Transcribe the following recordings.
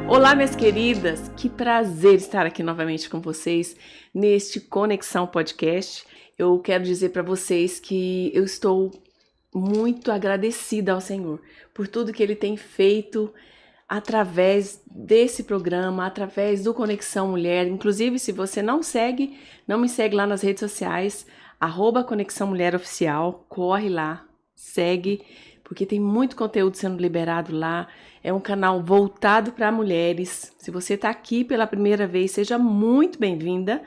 Olá, minhas queridas! Que prazer estar aqui novamente com vocês neste Conexão Podcast. Eu quero dizer para vocês que eu estou muito agradecida ao Senhor por tudo que Ele tem feito através desse programa, através do Conexão Mulher. Inclusive, se você não me segue lá nas redes sociais, @Conexão Mulher Oficial, corre lá, segue, porque tem muito conteúdo sendo liberado lá. É um canal voltado para mulheres. Se você está aqui pela primeira vez, seja muito bem-vinda.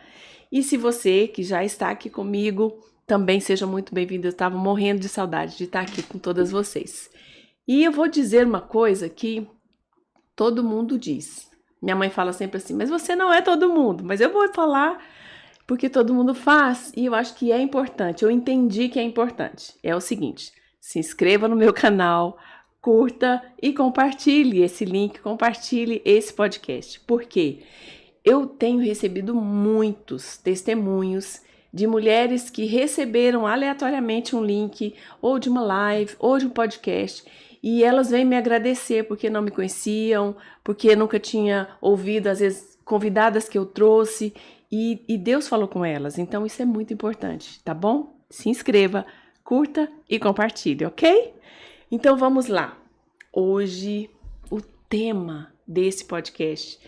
E se você que já está aqui comigo, também seja muito bem-vinda. Eu estava morrendo de saudade de estar aqui com todas vocês. E eu vou dizer uma coisa que todo mundo diz. Minha mãe fala sempre assim, mas você não é todo mundo. Mas eu vou falar porque todo mundo faz e eu acho que é importante. Eu entendi que é importante. É o seguinte, se inscreva no meu canal, curta e compartilhe esse link, compartilhe esse podcast. Por quê? Eu tenho recebido muitos testemunhos de mulheres que receberam aleatoriamente um link, ou de uma live, ou de um podcast, e elas vêm me agradecer porque não me conheciam, porque nunca tinha ouvido, às vezes, convidadas que eu trouxe, e Deus falou com elas. Então, isso é muito importante, tá bom? Se inscreva, curta e compartilhe, ok? Então, vamos lá. Hoje, o tema desse podcast,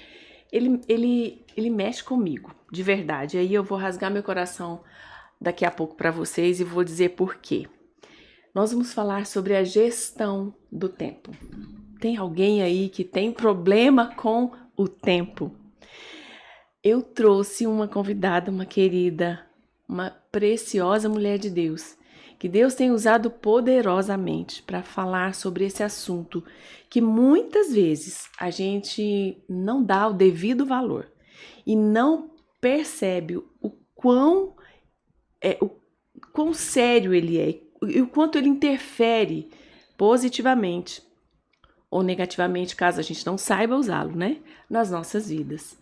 ele mexe comigo, de verdade. Aí eu vou rasgar meu coração daqui a pouco para vocês e vou dizer por quê. Nós vamos falar sobre a gestão do tempo. Tem alguém aí que tem problema com o tempo? Eu trouxe uma convidada, uma querida, uma preciosa mulher de Deus, que Deus tem usado poderosamente para falar sobre esse assunto que muitas vezes a gente não dá o devido valor e não percebe o quão sério ele é e o quanto ele interfere positivamente ou negativamente, caso a gente não saiba usá-lo, né, nas nossas vidas.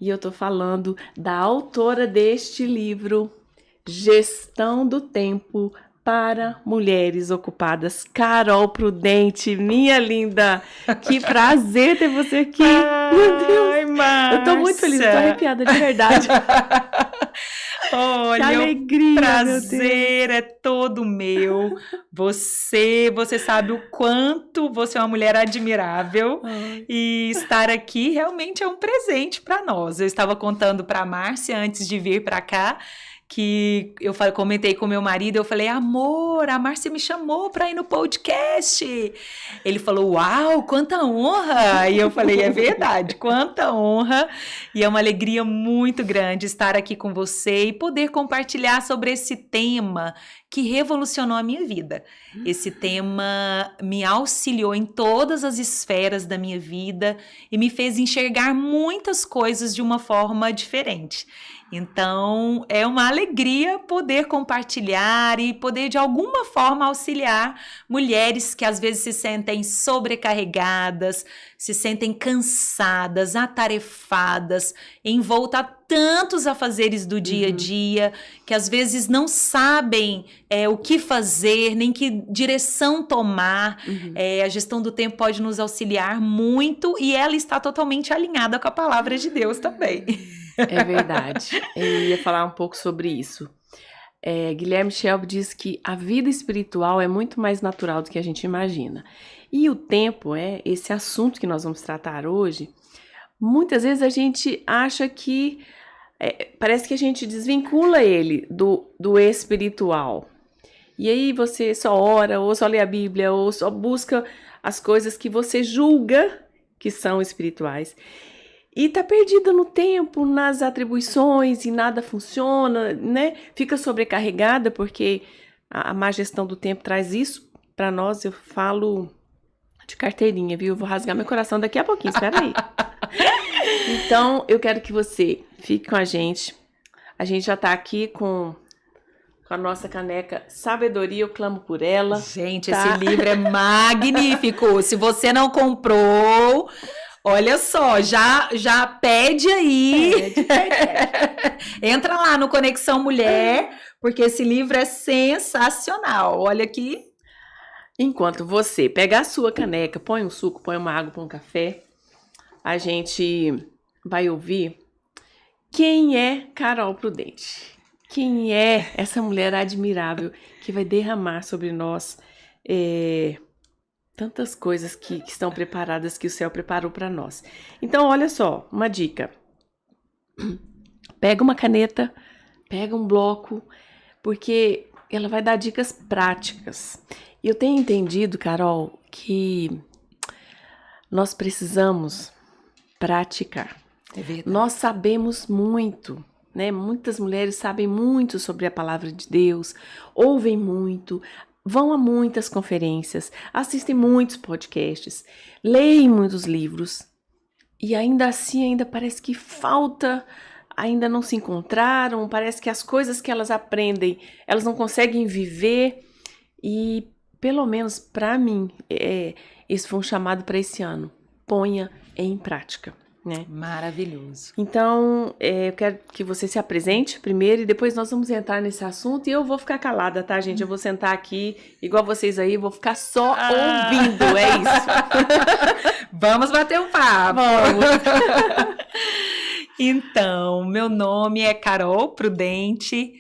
E eu tô falando da autora deste livro, Gestão do Tempo para Mulheres Ocupadas, Carol Prudente, minha linda. Que prazer ter você aqui. Meu Deus, Márcia. Eu tô muito feliz, tô arrepiada de verdade. Olha, que alegria, o prazer é todo meu. Você sabe o quanto você é uma mulher admirável. Ai. E estar aqui realmente é um presente para nós. Eu estava contando para a Márcia antes de vir para cá, que eu comentei com meu marido, eu falei, amor, a Márcia me chamou para ir no podcast. Ele falou, uau, quanta honra! E eu falei, é verdade, quanta honra! E é uma alegria muito grande estar aqui com você e poder compartilhar sobre esse tema que revolucionou a minha vida. Esse tema me auxiliou em todas as esferas da minha vida e me fez enxergar muitas coisas de uma forma diferente. Então, é uma alegria poder compartilhar e poder, de alguma forma, auxiliar mulheres que às vezes se sentem sobrecarregadas, se sentem cansadas, atarefadas, envoltas a tantos afazeres do dia a dia, que às vezes não sabem o que fazer, nem que direção tomar. A gestão do tempo pode nos auxiliar muito e ela está totalmente alinhada com a palavra de Deus também. É verdade. Eu ia falar um pouco sobre isso. Guilherme Shelby diz que a vida espiritual é muito mais natural do que a gente imagina. E o tempo, esse assunto que nós vamos tratar hoje, muitas vezes a gente acha que parece que a gente desvincula ele do espiritual. E aí você só ora, ou só lê a Bíblia, ou só busca as coisas que você julga que são espirituais. E tá perdida no tempo, nas atribuições, e nada funciona, né? Fica sobrecarregada, porque a má gestão do tempo traz isso para nós. Eu falo de carteirinha, viu? Eu vou rasgar meu coração daqui a pouquinho, espera aí. Então, eu quero que você fique com a gente. A gente já tá aqui com a nossa caneca Sabedoria, eu clamo por ela. Gente, tá? Esse livro é magnífico. Se você não comprou... Olha só, já pede aí. Pede. Entra lá no Conexão Mulher, porque esse livro é sensacional. Olha aqui. Enquanto você pega a sua caneca, põe um suco, põe uma água, põe um café, a gente vai ouvir quem é Carol Prudente. Quem é essa mulher admirável que vai derramar sobre nós tantas coisas que estão preparadas, que o céu preparou para nós. Então, olha só, uma dica. Pega uma caneta, pega um bloco, porque ela vai dar dicas práticas. E eu tenho entendido, Carol, que nós precisamos praticar. É verdade. Nós sabemos muito, né? Muitas mulheres sabem muito sobre a palavra de Deus, ouvem muito, vão a muitas conferências, assistem muitos podcasts, leem muitos livros e ainda assim ainda parece que falta, ainda não se encontraram, parece que as coisas que elas aprendem, elas não conseguem viver e pelo menos para mim, esse foi um chamado para esse ano, ponha em prática. Né? Maravilhoso. Então, eu quero que você se apresente primeiro e depois nós vamos entrar nesse assunto e eu vou ficar calada, tá, gente? Eu vou sentar aqui, igual vocês aí, vou ficar só ouvindo, é isso. Vamos bater um papo. Vamos. Então, meu nome é Carol Prudente.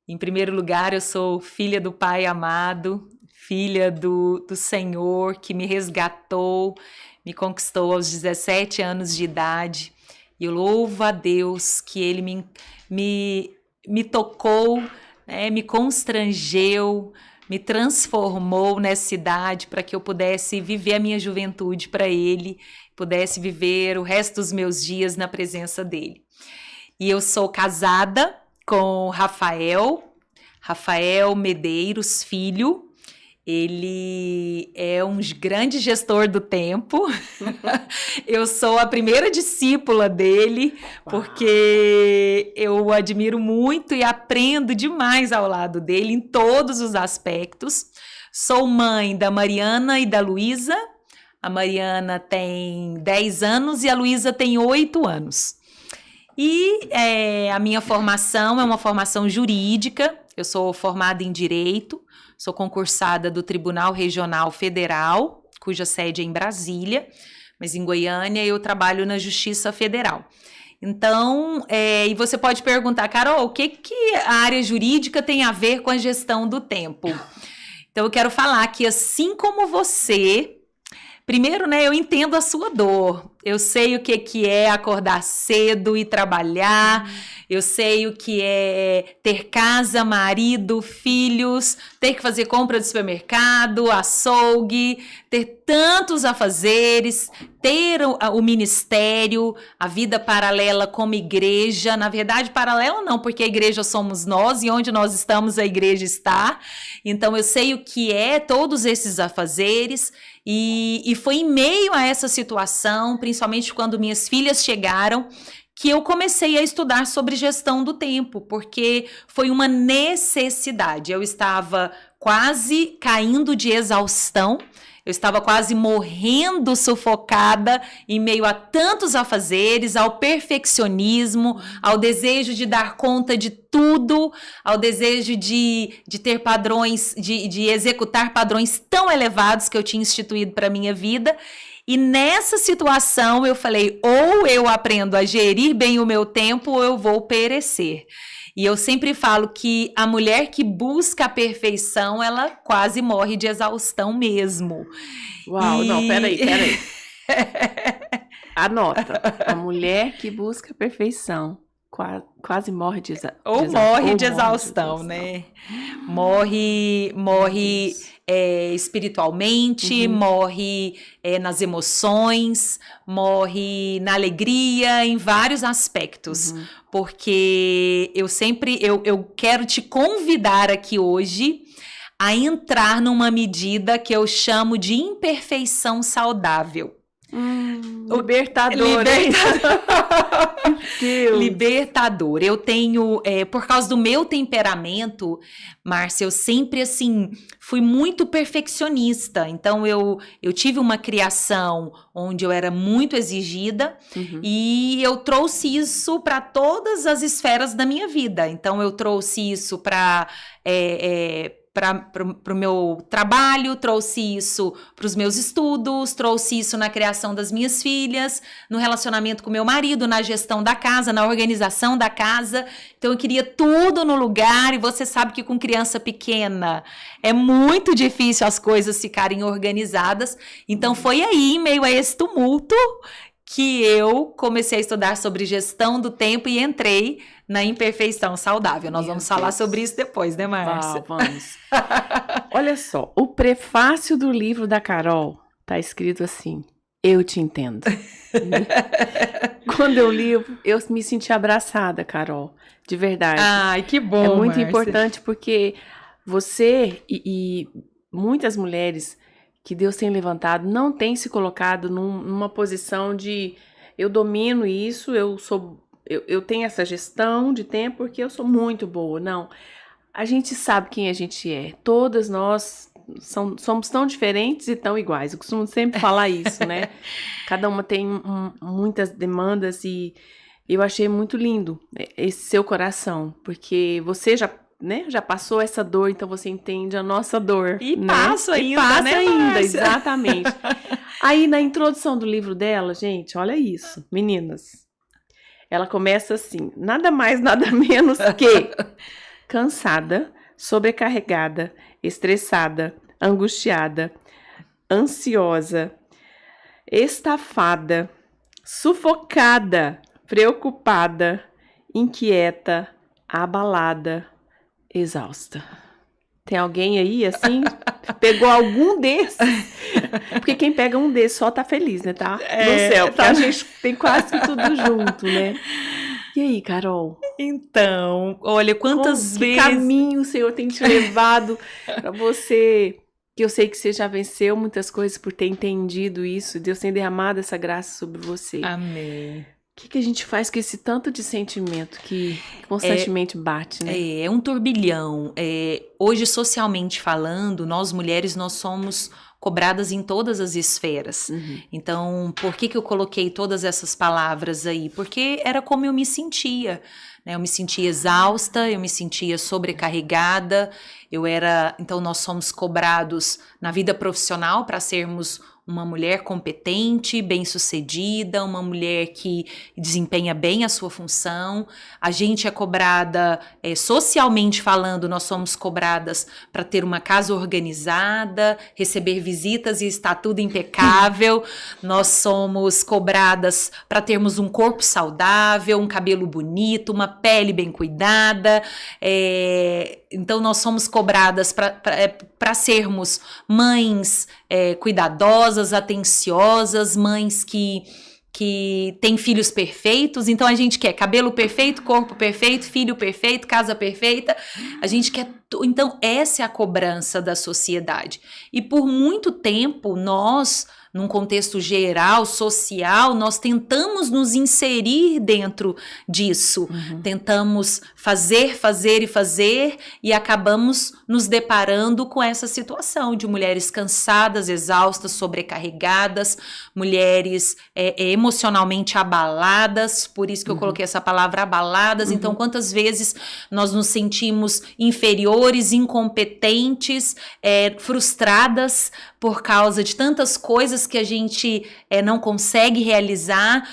Em primeiro lugar, eu sou filha do Pai amado, filha do Senhor que me resgatou, me conquistou aos 17 anos de idade e eu louvo a Deus que Ele me tocou, né, me constrangeu, me transformou nessa idade para que eu pudesse viver a minha juventude para Ele, pudesse viver o resto dos meus dias na presença dEle. E eu sou casada com Rafael Medeiros Filho. Ele é um grande gestor do tempo. Eu sou a primeira discípula dele, porque eu o admiro muito e aprendo demais ao lado dele em todos os aspectos. Sou mãe da Mariana e da Luísa. A Mariana tem 10 anos e a Luísa tem 8 anos. E a minha formação é uma formação jurídica. Eu sou formada em Direito. Sou concursada do Tribunal Regional Federal, cuja sede é em Brasília, mas em Goiânia eu trabalho na Justiça Federal. Então, e você pode perguntar, Carol, o que a área jurídica tem a ver com a gestão do tempo? Então, eu quero falar que assim como você, primeiro, né, eu entendo a sua dor. Eu sei o que é acordar cedo e trabalhar. Eu sei o que é ter casa, marido, filhos, ter que fazer compra de supermercado, açougue, ter tantos afazeres, ter o ministério, a vida paralela como igreja. Na verdade, paralela não, porque a igreja somos nós e onde nós estamos, a igreja está. Então, eu sei o que é todos esses afazeres. E foi em meio a essa situação, principalmente quando minhas filhas chegaram, que eu comecei a estudar sobre gestão do tempo, porque foi uma necessidade. Eu estava quase caindo de exaustão, eu estava quase morrendo sufocada em meio a tantos afazeres, ao perfeccionismo, ao desejo de dar conta de tudo, ao desejo de ter padrões, de executar padrões tão elevados que eu tinha instituído para a minha vida. E nessa situação eu falei, ou eu aprendo a gerir bem o meu tempo ou eu vou perecer. E eu sempre falo que a mulher que busca a perfeição, ela quase morre de exaustão mesmo. Uau, não, peraí. Anota, a mulher que busca a perfeição quase morre de exaustão. Ou morre de exaustão, né? Morre espiritualmente, morre nas emoções, morre na alegria, em vários aspectos. Porque eu quero te convidar aqui hoje a entrar numa medida que eu chamo de imperfeição saudável. Libertador. Libertador. Eu tenho, por causa do meu temperamento, Márcia, eu sempre, assim, fui muito perfeccionista. Então, eu tive uma criação onde eu era muito exigida e eu trouxe isso para todas as esferas da minha vida. Então, eu trouxe isso para para o meu trabalho, trouxe isso para os meus estudos, trouxe isso na criação das minhas filhas, no relacionamento com meu marido, na gestão da casa, na organização da casa. Então eu queria tudo no lugar, e você sabe que com criança pequena é muito difícil as coisas ficarem organizadas. Então foi aí, em meio a esse tumulto, que eu comecei a estudar sobre gestão do tempo e entrei na imperfeição saudável. Nós vamos falar sobre isso depois, né, Márcia? Vamos. Olha só, o prefácio do livro da Carol tá escrito assim: eu te entendo. Quando eu li, eu me senti abraçada, Carol, de verdade. Ai, que bom, É muito Márcia. importante, porque você e muitas mulheres que Deus tem levantado não têm se colocado numa posição de eu domino isso, eu tenho essa gestão de tempo porque eu sou muito boa. Não, a gente sabe quem a gente é. Todas nós somos tão diferentes e tão iguais. Eu costumo sempre falar isso, né? Cada uma tem muitas demandas, e eu achei muito lindo esse seu coração, porque você já passou essa dor, então você entende a nossa dor. E né? passa ainda, passa né, ainda, Márcia? exatamente. Aí, na introdução do livro dela, gente, olha isso, meninas. Ela começa assim: nada mais, nada menos que cansada, sobrecarregada, estressada, angustiada, ansiosa, estafada, sufocada, preocupada, inquieta, abalada, exausta. Tem alguém aí, assim, pegou algum desses? Porque quem pega um desses só tá feliz, né, tá? No céu, porque a gente tem quase que tudo junto, né? E aí, Carol? Então, olha, quantas Que vezes... caminho o Senhor tem te levado para você, que eu sei que você já venceu muitas coisas por ter entendido isso, Deus tem derramado essa graça sobre você. Amém. O que a gente faz com esse tanto de sentimento que constantemente bate, né? É um turbilhão. Hoje, socialmente falando, nós mulheres, nós somos cobradas em todas as esferas. Uhum. Então, por que eu coloquei todas essas palavras aí? Porque era como eu me sentia, né? Eu me sentia exausta, eu me sentia sobrecarregada, então nós somos cobrados na vida profissional para sermos uma mulher competente, bem-sucedida, uma mulher que desempenha bem a sua função. A gente é cobrada, socialmente falando, nós somos cobradas para ter uma casa organizada, receber visitas e estar tudo impecável. Nós somos cobradas para termos um corpo saudável, um cabelo bonito, uma pele bem cuidada. Então, nós somos cobradas para sermos mães cuidadosas, atenciosas, mães que têm filhos perfeitos. Então, a gente quer cabelo perfeito, corpo perfeito, filho perfeito, casa perfeita. A gente quer... Então, essa é a cobrança da sociedade. E por muito tempo, nós... num contexto geral, social, nós tentamos nos inserir dentro disso. Uhum. Tentamos fazer e acabamos nos deparando com essa situação de mulheres cansadas, exaustas, sobrecarregadas, mulheres emocionalmente abaladas, por isso que eu coloquei essa palavra abaladas. Uhum. Então, quantas vezes nós nos sentimos inferiores, incompetentes, frustradas por causa de tantas coisas que a gente não consegue realizar,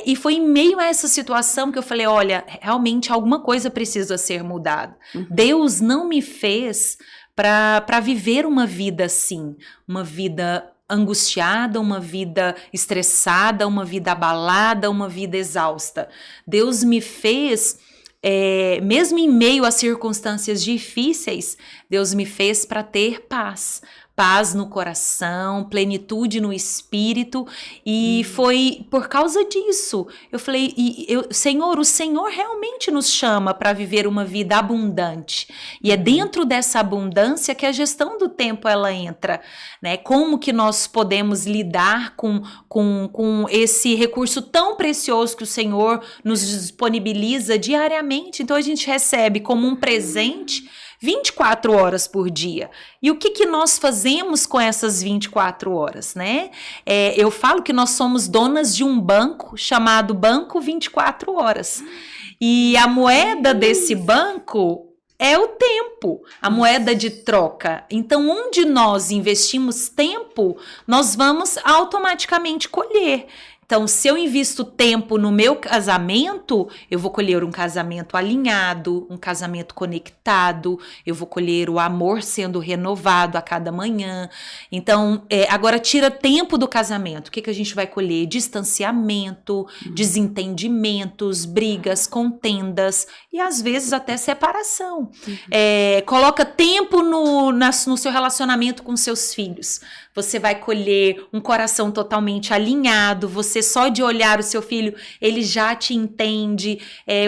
e foi em meio a essa situação que eu falei, olha, realmente alguma coisa precisa ser mudada. Uhum. Deus não me fez para viver uma vida assim, uma vida angustiada, uma vida estressada, uma vida abalada, uma vida exausta. Deus me fez... mesmo em meio a circunstâncias difíceis, Deus me fez para ter paz no coração, plenitude no espírito, e foi por causa disso. Eu falei, Senhor, o Senhor realmente nos chama para viver uma vida abundante, e é dentro dessa abundância que a gestão do tempo ela entra, né? Como que nós podemos lidar com esse recurso tão precioso que o Senhor nos disponibiliza diariamente? Então a gente recebe como um presente 24 horas por dia. E o que nós fazemos com essas 24 horas, né? Eu falo que nós somos donas de um banco chamado Banco 24 Horas. E a moeda desse banco é o tempo, a moeda de troca. Então, onde nós investimos tempo, nós vamos automaticamente colher. Então, se eu invisto tempo no meu casamento, eu vou colher um casamento alinhado, um casamento conectado, eu vou colher o amor sendo renovado a cada manhã. Então, agora tira tempo do casamento. O que a gente vai colher? Distanciamento, desentendimentos, brigas, contendas e às vezes até separação. Coloca tempo no seu relacionamento com seus filhos. Você vai colher um coração totalmente alinhado, você só de olhar o seu filho, ele já te entende.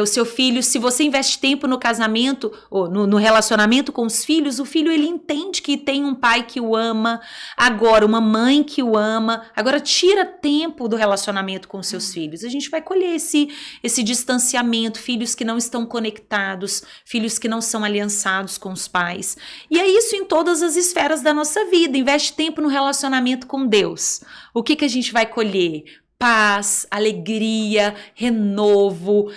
O seu filho, se você investe tempo no casamento, ou no relacionamento com os filhos, o filho ele entende que tem um pai que o ama, agora uma mãe que o ama. Agora tira tempo do relacionamento com os seus filhos. A gente vai colher esse distanciamento, filhos que não estão conectados, filhos que não são aliançados com os pais. E é isso em todas as esferas da nossa vida. Investe tempo no relacionamento com Deus. O que a gente vai colher? Paz, alegria, renovo,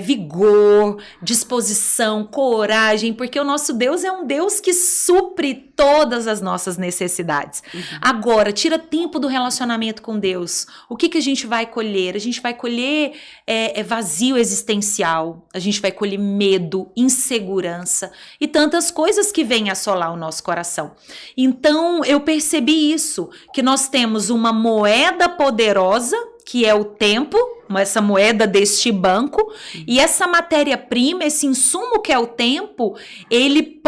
vigor, disposição, coragem, porque o nosso Deus é um Deus que supre todas as nossas necessidades. Agora, tira tempo do relacionamento com Deus. O que a gente vai colher? A gente vai colher vazio existencial, a gente vai colher medo, insegurança e tantas coisas que vêm assolar o nosso coração. Então, eu percebi isso, que nós temos uma moeda poderosa, que é o tempo, essa moeda deste banco, e essa matéria-prima, esse insumo que é o tempo, ele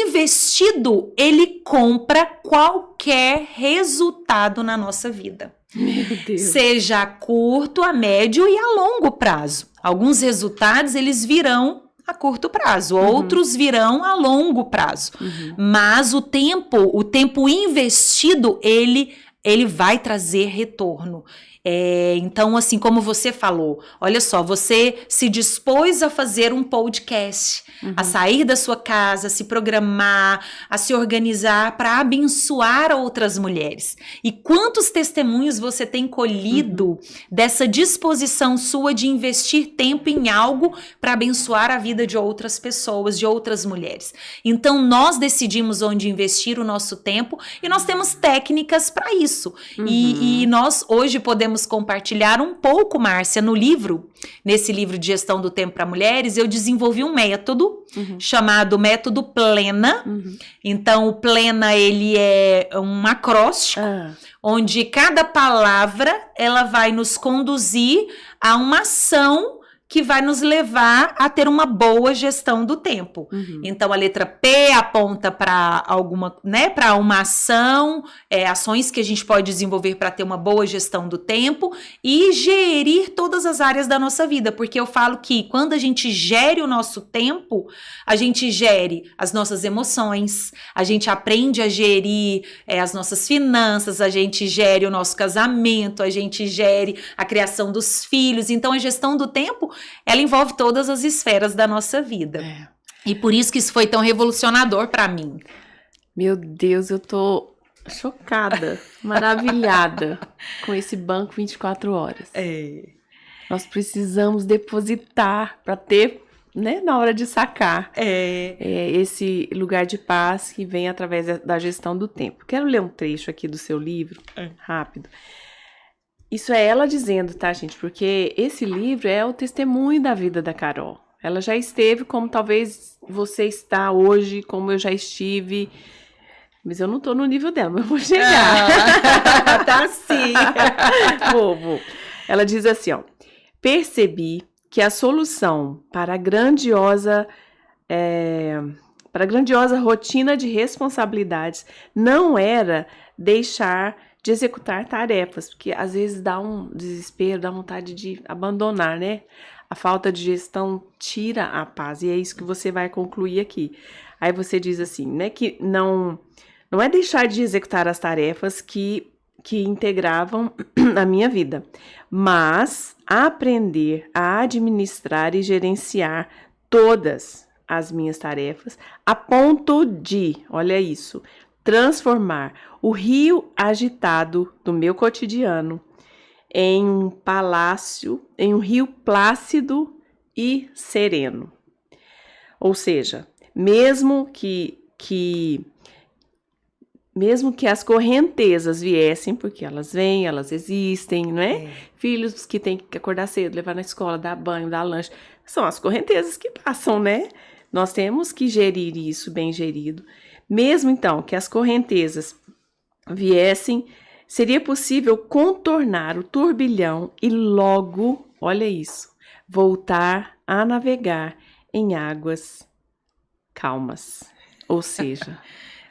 investido, ele compra qualquer resultado na nossa vida. Meu Deus. Seja a curto, a médio e a longo prazo. Alguns resultados, eles virão a curto prazo, outros virão a longo prazo. Mas o tempo investido, ele vai trazer retorno. Então, assim, como você falou, olha só, você se dispôs a fazer um podcast, a sair da sua casa, a se programar, a se organizar para abençoar outras mulheres. E quantos testemunhos você tem colhido dessa disposição sua de investir tempo em algo para abençoar a vida de outras pessoas, de outras mulheres. Então, nós decidimos onde investir o nosso tempo e nós temos técnicas para isso. E nós hoje podemos compartilhar um pouco, Márcia, nesse livro de gestão do tempo para mulheres, eu desenvolvi um método chamado método Plena. Então, o Plena, ele é um acróstico, onde cada palavra, ela vai nos conduzir a uma ação que vai nos levar a ter uma boa gestão do tempo. Então, a letra P aponta para alguma, né, para uma ação, ações que a gente pode desenvolver para ter uma boa gestão do tempo e gerir todas as áreas da nossa vida, porque eu falo que quando a gente gere o nosso tempo, a gente gere as nossas emoções, a gente aprende a gerir as nossas finanças, a gente gere o nosso casamento, a gente gere a criação dos filhos. Então, a gestão do tempo, ela envolve todas as esferas da nossa vida. E por isso que isso foi tão revolucionador para mim. Meu Deus, eu tô chocada, maravilhada com esse banco 24 horas. Nós precisamos depositar para ter, né, na hora de sacar, esse lugar de paz que vem através da gestão do tempo. Quero ler um trecho aqui do seu livro, rápido. Isso é ela dizendo, tá, gente? Porque esse livro é o testemunho da vida da Carol. Ela já esteve como talvez você está hoje, como eu já estive. Mas eu não tô no nível dela, mas eu vou chegar. Tá sim. Vou. Ela diz assim, ó. Percebi que a solução para a grandiosa rotina de responsabilidades não era deixar de executar tarefas, porque às vezes dá um desespero, dá vontade de abandonar, né? A falta de gestão tira a paz, e é isso que você vai concluir aqui. Aí você diz assim, né, que não é deixar de executar as tarefas que integravam a minha vida, mas aprender a administrar e gerenciar todas as minhas tarefas a ponto de, olha isso, transformar o rio agitado do meu cotidiano em um rio plácido e sereno. Ou seja, mesmo que as correntezas viessem, porque elas vêm, elas existem, não é? Filhos que têm que acordar cedo, levar na escola, dar banho, dar lanche, são as correntezas que passam, né? Nós temos que gerir isso bem gerido. Mesmo então que as correntezas viessem, seria possível contornar o turbilhão e logo, olha isso, voltar a navegar em águas calmas. Ou seja,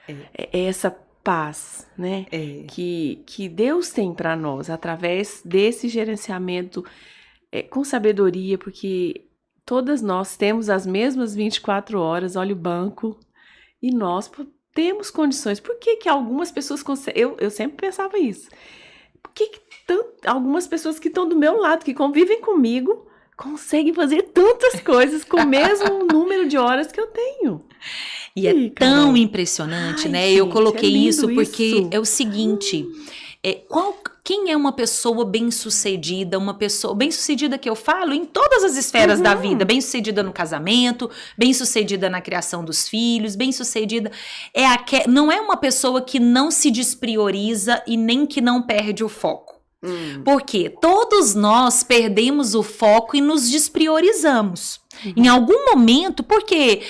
é essa paz, né? Que Deus tem para nós através desse gerenciamento com sabedoria, porque todas nós temos as mesmas 24 horas, olha o banco, e nós temos condições. Por que algumas pessoas conseguem? Eu sempre pensava isso. Por que algumas pessoas que estão do meu lado, que convivem comigo, conseguem fazer tantas coisas com o mesmo número de horas que eu tenho? E é tão impressionante, né? Gente, eu coloquei isso porque é o seguinte, quem é uma pessoa bem-sucedida? Uma pessoa bem-sucedida que eu falo em todas as esferas da vida, bem-sucedida no casamento, bem-sucedida na criação dos filhos, bem-sucedida não é uma pessoa que não se desprioriza e nem que não perde o foco. Porque todos nós perdemos o foco e nos despriorizamos. Em algum momento, porque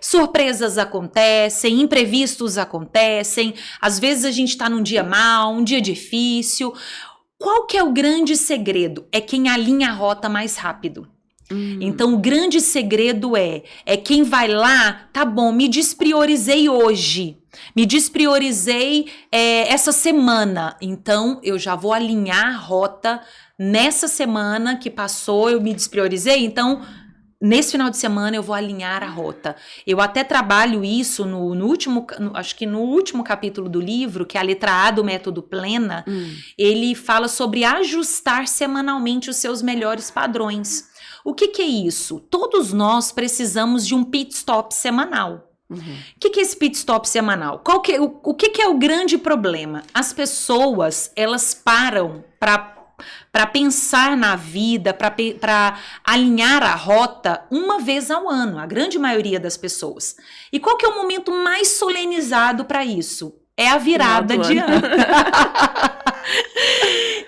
surpresas acontecem, imprevistos acontecem, às vezes a gente está num dia mau, um dia difícil. Qual que é o grande segredo? É quem alinha a rota mais rápido. Então, o grande segredo é quem vai lá, tá bom, me despriorizei hoje. Me despriorizei essa semana, então eu já vou alinhar a rota nessa semana que passou, eu me despriorizei, então nesse final de semana eu vou alinhar a rota. Eu até trabalho isso acho que no último capítulo do livro, que é a letra A do método Plena, ele fala sobre ajustar semanalmente os seus melhores padrões. O que é isso? Todos nós precisamos de um pit stop semanal. O que é esse pit stop semanal? O que é o grande problema? As pessoas, elas param para pensar na vida, para alinhar a rota uma vez ao ano, a grande maioria das pessoas. E qual que é o momento mais solenizado para isso? É a virada de ano.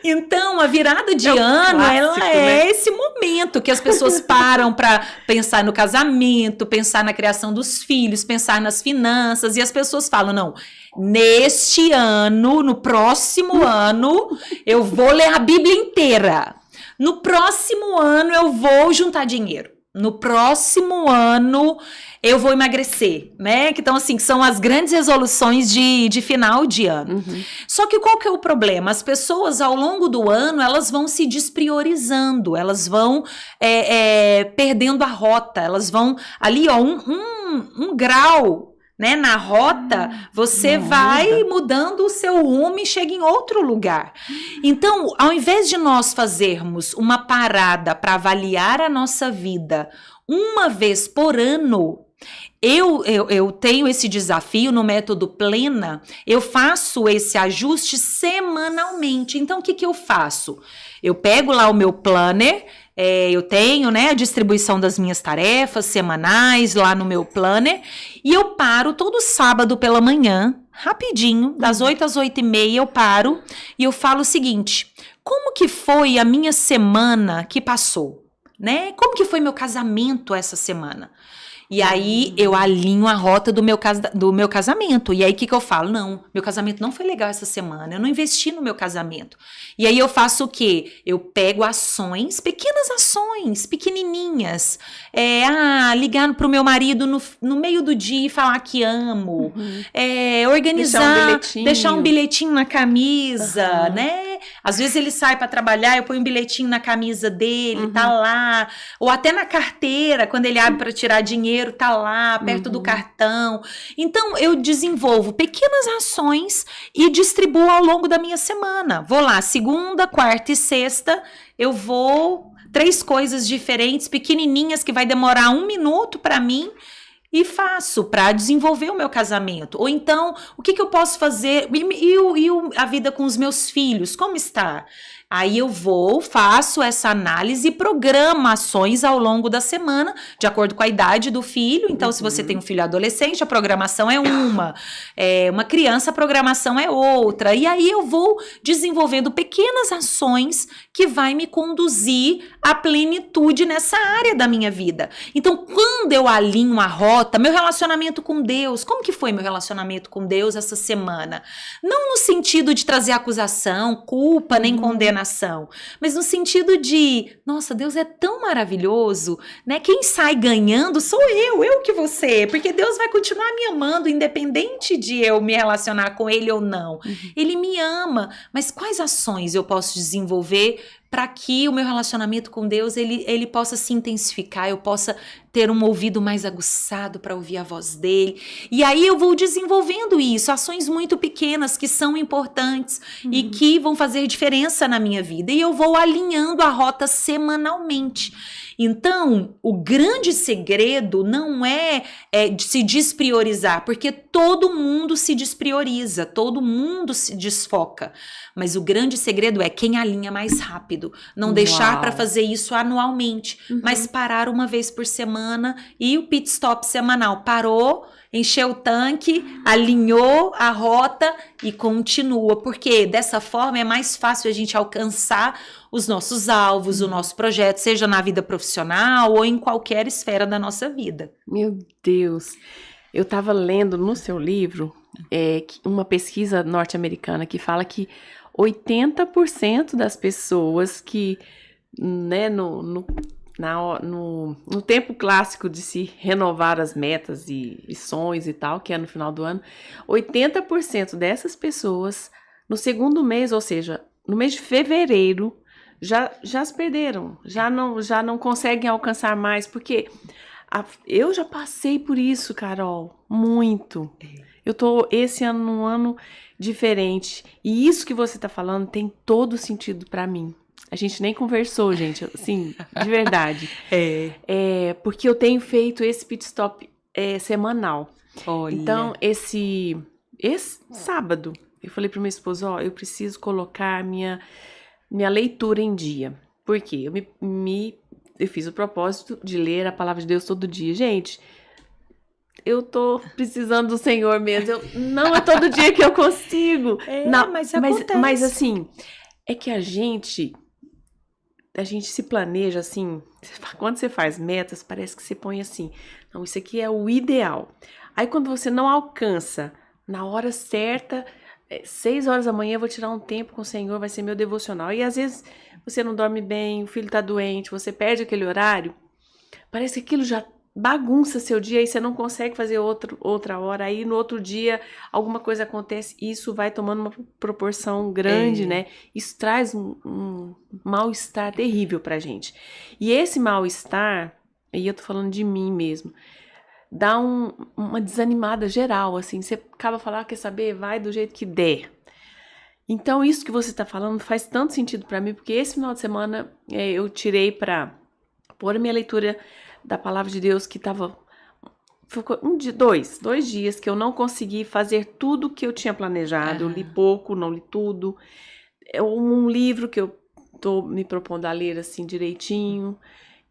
Então, a virada de ano, clássico, ela é esse momento que as pessoas param para pensar no casamento, pensar na criação dos filhos, pensar nas finanças, e as pessoas falam, não, neste ano, no próximo ano, eu vou ler a Bíblia inteira. No próximo ano, eu vou juntar dinheiro. No próximo ano eu vou emagrecer, né? Então, assim, são as grandes resoluções de final de ano. Só que qual que é o problema? As pessoas, ao longo do ano, elas vão se despriorizando, elas vão perdendo a rota, elas vão ali, ó, um grau, né, na rota, você vai mudando o seu rumo e chega em outro lugar. Então, ao invés de nós fazermos uma parada para avaliar a nossa vida uma vez por ano, eu tenho esse desafio no método Plena, eu faço esse ajuste semanalmente. Então, o que eu faço? Eu pego lá o meu planner, eu tenho, né, a distribuição das minhas tarefas semanais lá no meu planner, e eu paro todo sábado pela manhã, rapidinho, das 8 às 8h30 eu paro e eu falo o seguinte, como que foi a minha semana que passou, né? Como que foi meu casamento essa semana? E aí eu alinho a rota do meu casamento. E aí o que eu falo? Não, meu casamento não foi legal essa semana, eu não investi no meu casamento. E aí eu faço o quê? Eu pego ações, pequenas ações, pequenininhas. Ligar pro meu marido no meio do dia e falar que amo. Organizar, deixar um bilhetinho na camisa, né? Às vezes ele sai para trabalhar, eu ponho um bilhetinho na camisa dele, tá lá. Ou até na carteira, quando ele abre para tirar dinheiro, tá lá, perto do cartão. Então, eu desenvolvo pequenas ações e distribuo ao longo da minha semana. Vou lá, segunda, quarta e sexta, eu vou 3 coisas diferentes, pequenininhas, que vai demorar 1 minuto para mim, e faço para desenvolver o meu casamento. Ou então, o que eu posso fazer? A vida com os meus filhos, como está? Aí eu faço essa análise e programo ações ao longo da semana, de acordo com a idade do filho. Então, se você tem um filho adolescente, a programação é uma criança, a programação é outra. E aí eu vou desenvolvendo pequenas ações que vai me conduzir à plenitude nessa área da minha vida. Então, quando eu alinho a rota, meu relacionamento com Deus, como que foi meu relacionamento com Deus essa semana? Não no sentido de trazer acusação, culpa, nem condenação, mas no sentido de, nossa, Deus é tão maravilhoso, né? Quem sai ganhando sou eu que você, porque Deus vai continuar me amando, independente de eu me relacionar com Ele ou não. Ele me ama, mas quais ações eu posso desenvolver para que o meu relacionamento com Deus ele possa se intensificar, eu possa ter um ouvido mais aguçado para ouvir a voz dele. E aí eu vou desenvolvendo isso, ações muito pequenas que são importantes e que vão fazer diferença na minha vida. E eu vou alinhando a rota semanalmente. Então, o grande segredo não é de se despriorizar, porque todo mundo se desprioriza, todo mundo se desfoca. Mas o grande segredo é quem alinha mais rápido. Não deixar para fazer isso anualmente, mas parar uma vez por semana e o pit stop semanal. Parou, encheu o tanque, alinhou a rota e continua, porque dessa forma é mais fácil a gente alcançar os nossos alvos, o nosso projeto, seja na vida profissional ou em qualquer esfera da nossa vida. Meu Deus, eu estava lendo no seu livro uma pesquisa norte-americana que fala que 80% das pessoas que, né, no tempo clássico de se renovar as metas e sonhos e tal, que é no final do ano, 80% dessas pessoas, no segundo mês, ou seja, no mês de fevereiro, já se perderam, já não conseguem alcançar mais, porque eu já passei por isso, Carol, muito. Eu tô esse ano num ano diferente, e isso que você tá falando tem todo sentido pra mim. A gente nem conversou, gente, assim, de verdade. Porque eu tenho feito esse pit stop semanal. Olha. Então, esse sábado, eu falei pro meu esposo, eu preciso colocar minha leitura em dia. Por quê? Eu fiz o propósito de ler a palavra de Deus todo dia. Gente, eu tô precisando do Senhor mesmo. Não é todo dia que eu consigo. Mas acontece. Mas assim, é que a gente se planeja assim, quando você faz metas, parece que você põe assim, não, isso aqui é o ideal. Aí quando você não alcança na hora certa, 6 horas da manhã eu vou tirar um tempo com o Senhor, vai ser meu devocional. E às vezes você não dorme bem, o filho tá doente, você perde aquele horário, parece que aquilo já bagunça seu dia e você não consegue fazer outra hora. Aí no outro dia alguma coisa acontece e isso vai tomando uma proporção grande, né? Isso traz um mal-estar terrível pra gente. E esse mal-estar, e eu tô falando de mim mesmo, dá uma desanimada geral, assim. Você acaba falando, quer saber? Vai do jeito que der. Então isso que você tá falando faz tanto sentido pra mim, porque esse final de semana eu tirei pra pôr a minha leitura da palavra de Deus, que ficou dois dias que eu não consegui fazer tudo que eu tinha planejado. Eu li pouco, não li tudo. É um livro que eu tô me propondo a ler assim direitinho.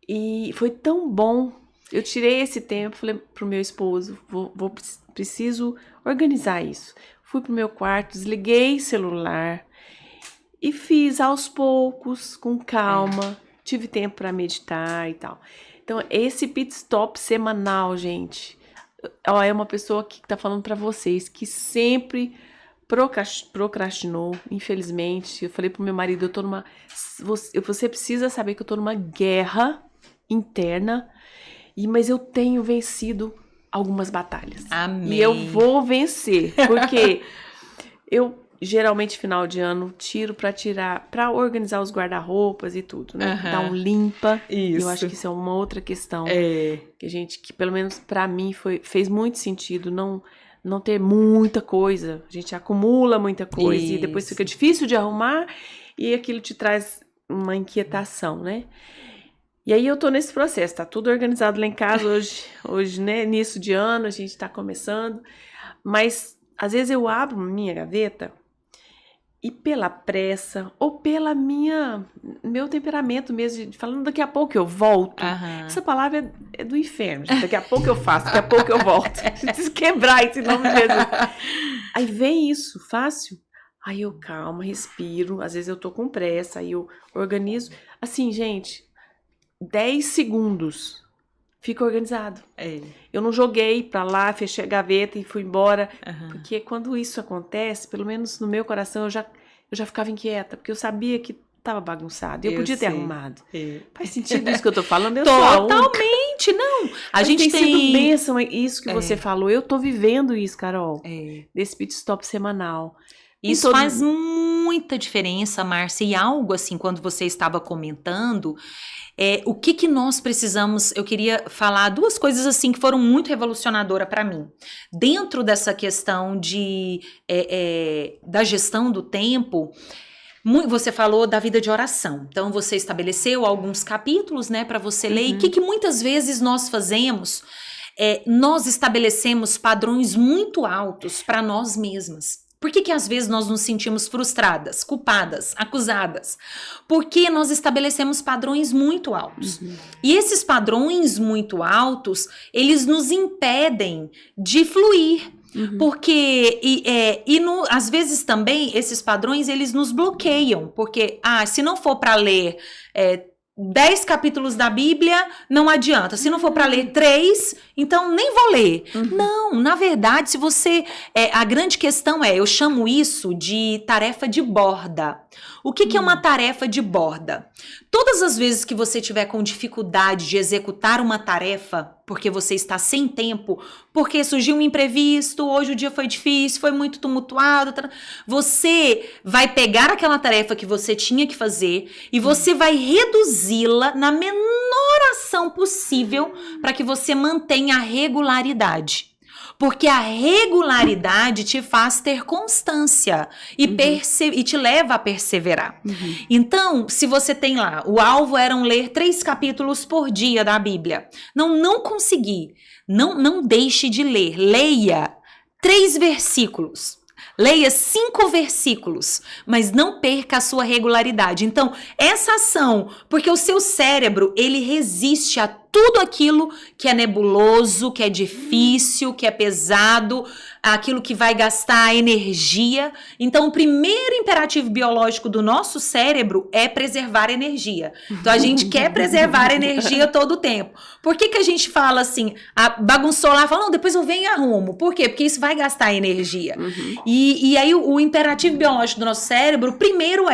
E foi tão bom. Eu tirei esse tempo, falei pro meu esposo, preciso organizar isso. Fui pro meu quarto, desliguei o celular e fiz aos poucos, com calma. Tive tempo para meditar e tal. Então, esse pit stop semanal, gente, é uma pessoa que tá falando para vocês que sempre procrastinou, infelizmente. Eu falei pro meu marido, você precisa saber que eu tô numa guerra interna, mas eu tenho vencido algumas batalhas. Amém. E eu vou vencer, porque eu geralmente final de ano tiro pra organizar os guarda-roupas e tudo, né? Dar um limpa. Isso. Eu acho que isso é uma outra questão que pelo menos pra mim fez muito sentido não ter muita coisa. A gente acumula muita coisa e depois fica difícil de arrumar e aquilo te traz uma inquietação, né? E aí eu tô nesse processo, tá tudo organizado lá em casa hoje, né? Início de ano, a gente tá começando, mas às vezes eu abro minha gaveta E pela pressa, ou pela meu temperamento mesmo, falando daqui a pouco eu volto. Essa palavra é do inferno, gente. Daqui a pouco eu faço, daqui a pouco eu volto. Preciso quebrar esse nome mesmo. Aí vem isso, fácil. Aí eu calma, respiro. Às vezes eu tô com pressa, aí eu organizo. Assim, gente, 10 segundos. Fica organizado. Eu não joguei pra lá, fechei a gaveta e fui embora. Porque quando isso acontece, pelo menos no meu coração, eu já ficava inquieta. Porque eu sabia que tava bagunçado. Eu podia ter arrumado. Faz sentido isso que eu tô falando? Eu Totalmente, não. A gente tem sido bênção isso que você falou. Eu tô vivendo isso, Carol. Desse pit stop semanal. Isso faz muita diferença, Márcia. E algo assim, quando você estava comentando... o que nós precisamos, eu queria falar duas coisas assim que foram muito revolucionadoras para mim. Dentro dessa questão da gestão do tempo, você falou da vida de oração. Então você estabeleceu alguns capítulos, né, para você ler. E o que muitas vezes nós fazemos? Nós estabelecemos padrões muito altos para nós mesmas. Por que às vezes nós nos sentimos frustradas, culpadas, acusadas? Porque nós estabelecemos padrões muito altos. E esses padrões muito altos, eles nos impedem de fluir. Porque, às vezes também, esses padrões, eles nos bloqueiam. Porque, se não for para ler 10 capítulos da Bíblia, não adianta. Se não for para ler 3, então nem vou ler. Não, na verdade, se você... a grande questão eu chamo isso de tarefa de borda. O que é uma tarefa de borda? Todas as vezes que você tiver com dificuldade de executar uma tarefa, porque você está sem tempo, porque surgiu um imprevisto, hoje o dia foi difícil, foi muito tumultuado, você vai pegar aquela tarefa que você tinha que fazer e você vai reduzi-la na menor ação possível para que você mantenha a regularidade. Porque a regularidade te faz ter constância e te leva a perseverar. Então, se você tem lá, o alvo era ler 3 capítulos por dia da Bíblia. Não consegui. Não deixe de ler. Leia 3 versículos. Leia 5 versículos, mas não perca a sua regularidade. Então, essa ação, porque o seu cérebro, ele resiste a tudo aquilo que é nebuloso, que é difícil, que é pesado, aquilo que vai gastar energia. Então, o primeiro imperativo biológico do nosso cérebro é preservar energia. Então, a gente quer preservar energia todo o tempo. Por que a gente fala assim, bagunçou lá, fala, não, depois eu venho e arrumo. Por quê? Porque isso vai gastar energia. E aí, o imperativo biológico do nosso cérebro, primeiro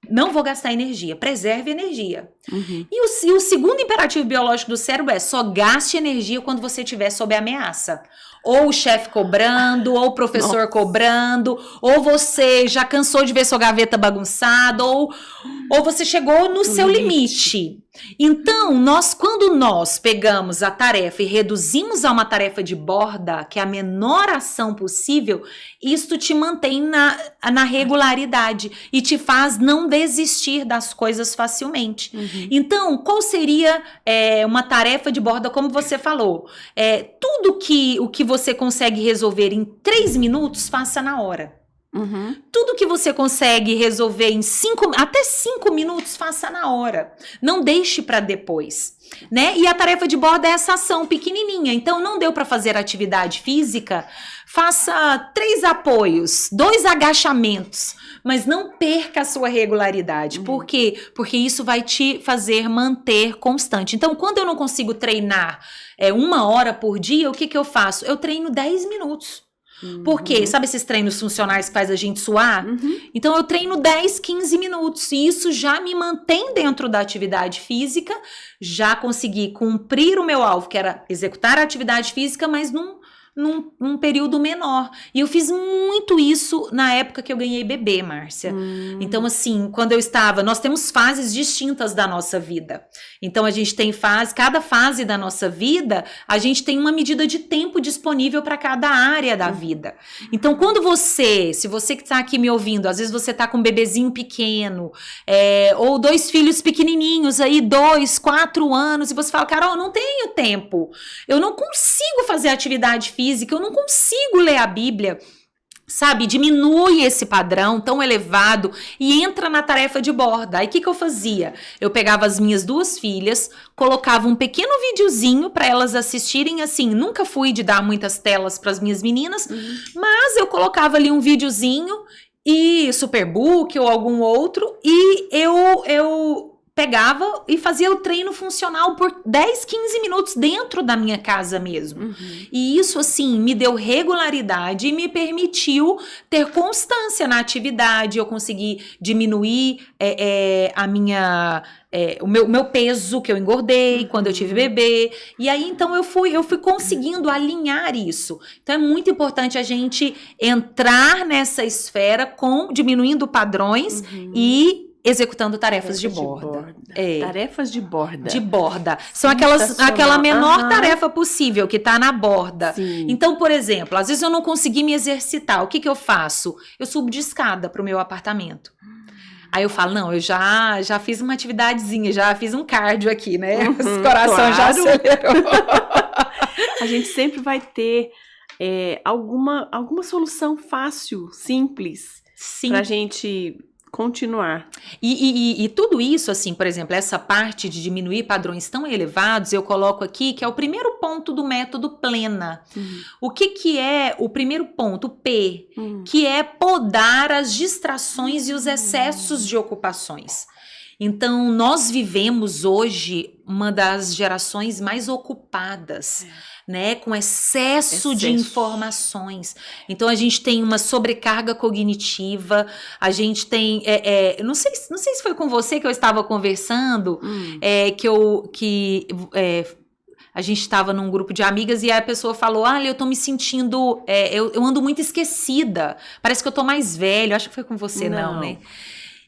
não vou gastar energia, preserve energia. E o segundo imperativo biológico do cérebro só gaste energia quando você estiver sob ameaça. Ou o chefe cobrando, ou o professor cobrando, ou você já cansou de ver sua gaveta bagunçada, ou você chegou no seu limite. Então, quando nós pegamos a tarefa e reduzimos a uma tarefa de borda, que é a menor ação possível, isto te mantém na regularidade e te faz não desistir das coisas facilmente. Então, qual seria uma tarefa de borda, como você falou? Tudo o que você consegue resolver em 3 minutos, faça na hora. Tudo que você consegue resolver em até 5 minutos, faça na hora. Não deixe para depois, né? E a tarefa de borda é essa ação pequenininha. Então, não deu para fazer atividade física, faça 3 apoios, 2 agachamentos, mas não perca a sua regularidade. Por quê? Porque isso vai te fazer manter constante. Então, quando eu não consigo treinar 1 hora por dia, o que eu faço? Eu treino 10 minutos. Porque, sabe esses treinos funcionais que faz a gente suar? Então, eu treino 10, 15 minutos e isso já me mantém dentro da atividade física, já consegui cumprir o meu alvo, que era executar a atividade física, mas num período menor. E eu fiz muito isso na época que eu ganhei bebê, Márcia. Então, assim, nós temos fases distintas da nossa vida. Então, a gente tem cada fase da nossa vida, a gente tem uma medida de tempo disponível para cada área da vida. Então, se você que está aqui me ouvindo, às vezes você está com um bebezinho pequeno, ou 2 filhos pequenininhos aí, 2, 4 anos, e você fala, Carol, eu não tenho tempo, eu não consigo fazer atividade física, eu não consigo ler a Bíblia. sabe, diminui esse padrão tão elevado e entra na tarefa de borda. Aí o que eu fazia? Eu pegava as minhas 2 filhas, colocava um pequeno videozinho para elas assistirem, assim, nunca fui de dar muitas telas para as minhas meninas, mas eu colocava ali um videozinho e Superbook ou algum outro e eu pegava e fazia o treino funcional por 10, 15 minutos dentro da minha casa mesmo. E isso, assim, me deu regularidade e me permitiu ter constância na atividade. Eu consegui diminuir o meu peso que eu engordei quando eu tive bebê. E aí, então, eu fui conseguindo alinhar isso. Então, é muito importante a gente entrar nessa esfera diminuindo padrões e executando tarefas de borda. Tarefas de borda. De borda. São aquela menor tarefa possível que tá na borda. Sim. Então, por exemplo, às vezes eu não consegui me exercitar. O que eu faço? Eu subo de escada pro meu apartamento. Aí eu falo, não, eu já fiz uma atividadezinha, já fiz um cardio aqui, né? O coração já acelerou. A gente sempre vai ter alguma solução fácil, simples, pra gente continuar. E tudo isso, assim, por exemplo, essa parte de diminuir padrões tão elevados, eu coloco aqui que é o primeiro ponto do método Plena. O que é o primeiro ponto, o P, que é podar as distrações e os excessos de ocupações. Então, nós vivemos hoje uma das gerações mais ocupadas, né? Com excesso de informações. Então, a gente tem uma sobrecarga cognitiva, a gente tem... não sei se foi com você que eu estava conversando, a gente estava num grupo de amigas e a pessoa falou, eu tô me sentindo... eu ando muito esquecida, parece que eu tô mais velha. Acho que foi com você, não né?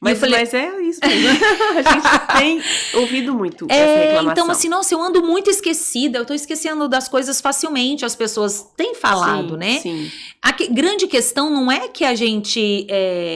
Mas é isso mesmo. A gente tem ouvido muito essa reclamação. Então, assim, nossa, eu ando muito esquecida, eu tô esquecendo das coisas facilmente, as pessoas têm falado, né? Sim. A grande questão não é que a gente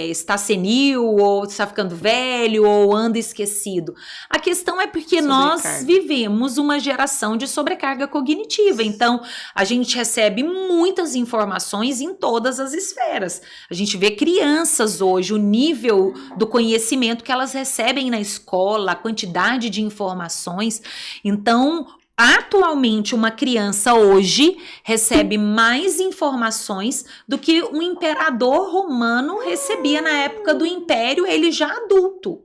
está senil, ou está ficando velho, ou anda esquecido. A questão é porque nós vivemos uma geração de sobrecarga cognitiva. Então, a gente recebe muitas informações em todas as esferas. A gente vê crianças hoje, o nível do conhecimento que elas recebem na escola, a quantidade de informações. Então, atualmente, uma criança hoje recebe mais informações do que um imperador romano recebia na época do Império, ele já adulto.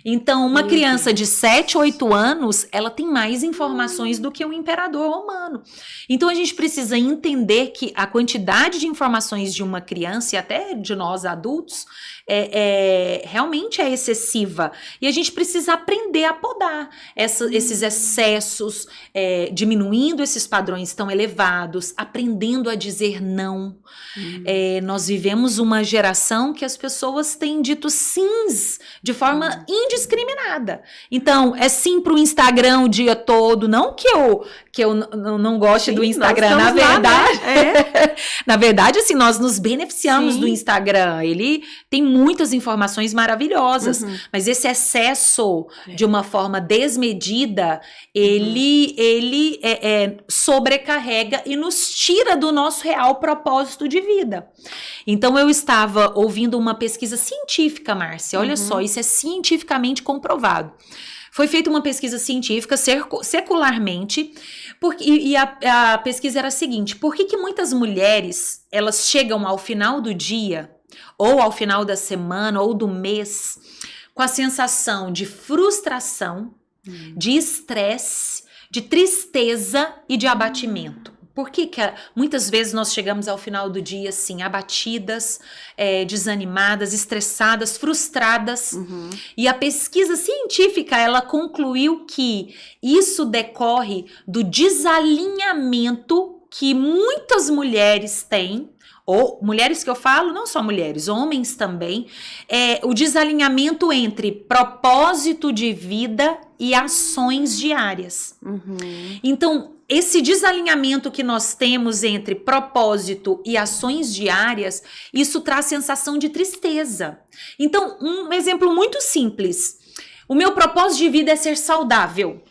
Então, uma criança de 7, 8 anos, ela tem mais informações do que um imperador romano. Então, a gente precisa entender que a quantidade de informações de uma criança, e até de nós adultos, realmente é excessiva. E a gente precisa aprender a podar esses excessos, diminuindo esses padrões tão elevados, aprendendo a dizer não. Nós vivemos uma geração que as pessoas têm dito sims de forma indiscriminada. Então, é sim pro Instagram o dia todo. Não que eu não goste do Instagram, na verdade. Lá, né? Na verdade, assim, nós nos beneficiamos do Instagram. Ele tem muitas informações maravilhosas, mas esse excesso de uma forma desmedida, ele sobrecarrega e nos tira do nosso real propósito de vida. Então, eu estava ouvindo uma pesquisa científica, Márcia, olha só, isso é cientificamente comprovado. Foi feita uma pesquisa científica secularmente, e a pesquisa era a seguinte: por que muitas mulheres, elas chegam ao final do dia, ou ao final da semana, ou do mês, com a sensação de frustração, de estresse, de tristeza e de abatimento? Por que muitas vezes nós chegamos ao final do dia assim, abatidas, desanimadas, estressadas, frustradas? E a pesquisa científica, ela concluiu que isso decorre do desalinhamento que muitas mulheres têm, ou mulheres que eu falo, não só mulheres, homens também, o desalinhamento entre propósito de vida e ações diárias. Então, esse desalinhamento que nós temos entre propósito e ações diárias, isso traz sensação de tristeza. Então, um exemplo muito simples. O meu propósito de vida é ser saudável,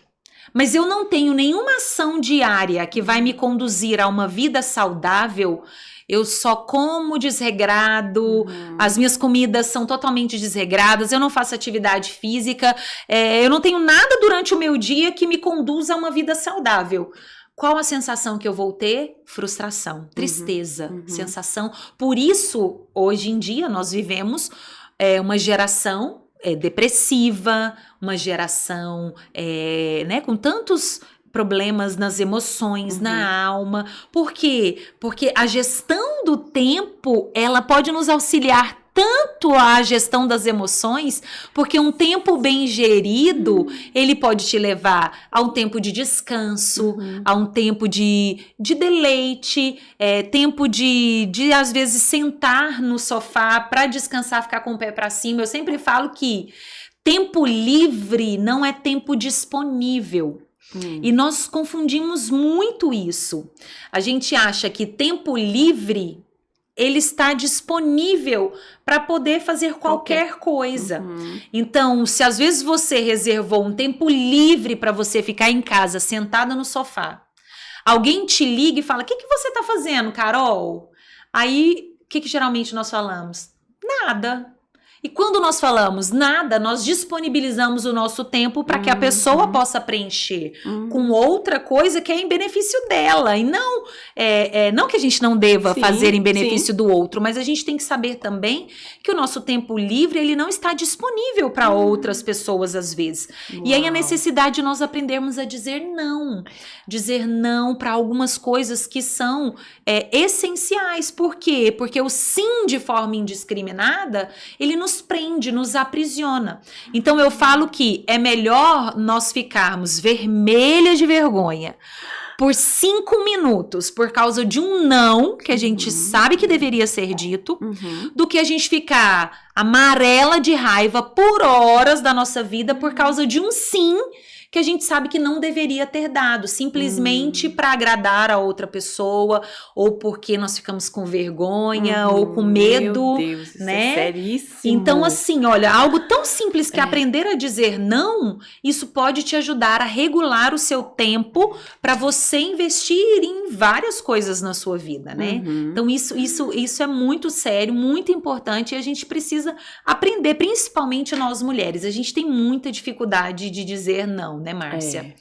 mas eu não tenho nenhuma ação diária que vai me conduzir a uma vida saudável. eu só como desregrado, as minhas comidas são totalmente desregradas, eu não faço atividade física, eu não tenho nada durante o meu dia que me conduza a uma vida saudável. Qual a sensação que eu vou ter? Frustração, tristeza, sensação. Por isso, hoje em dia, nós vivemos uma geração depressiva, uma geração né, com tantos problemas nas emoções, na alma. Por quê? Porque a gestão do tempo, ela pode nos auxiliar tanto a gestão das emoções, porque um tempo bem gerido, ele pode te levar a um tempo de descanso, a um tempo de deleite, tempo de às vezes sentar no sofá para descansar, ficar com o pé para cima. Eu sempre falo que tempo livre não é tempo disponível. E nós confundimos muito isso. A gente acha que tempo livre, ele está disponível para poder fazer qualquer coisa. Então, se às vezes você reservou um tempo livre para você ficar em casa, sentada no sofá, alguém te liga e fala, o que você está fazendo, Carol? Aí, o que geralmente nós falamos? Nada. E quando nós falamos nada, nós disponibilizamos o nosso tempo para que a pessoa possa preencher com outra coisa que é em benefício dela. E não, não que a gente não deva fazer em benefício do outro, mas a gente tem que saber também que o nosso tempo livre, ele não está disponível para outras pessoas às vezes. E aí a necessidade de nós aprendermos a dizer não. Dizer não para algumas coisas que são essenciais. Por quê? Porque o sim de forma indiscriminada, ele nos prende, nos aprisiona. Então eu falo que é melhor nós ficarmos vermelhas de vergonha por 5 minutos por causa de um não que a gente sabe que deveria ser dito, do que a gente ficar amarela de raiva por horas da nossa vida por causa de um sim que a gente sabe que não deveria ter dado, simplesmente para agradar a outra pessoa, ou porque nós ficamos com vergonha, ou com medo, meu Deus, isso né? É seríssimo. Então, assim, olha, algo tão simples que aprender a dizer não, isso pode te ajudar a regular o seu tempo para você investir em várias coisas na sua vida, né? Então, isso é muito sério, muito importante, e a gente precisa aprender, principalmente nós mulheres. A gente tem muita dificuldade de dizer não, né, Márcia?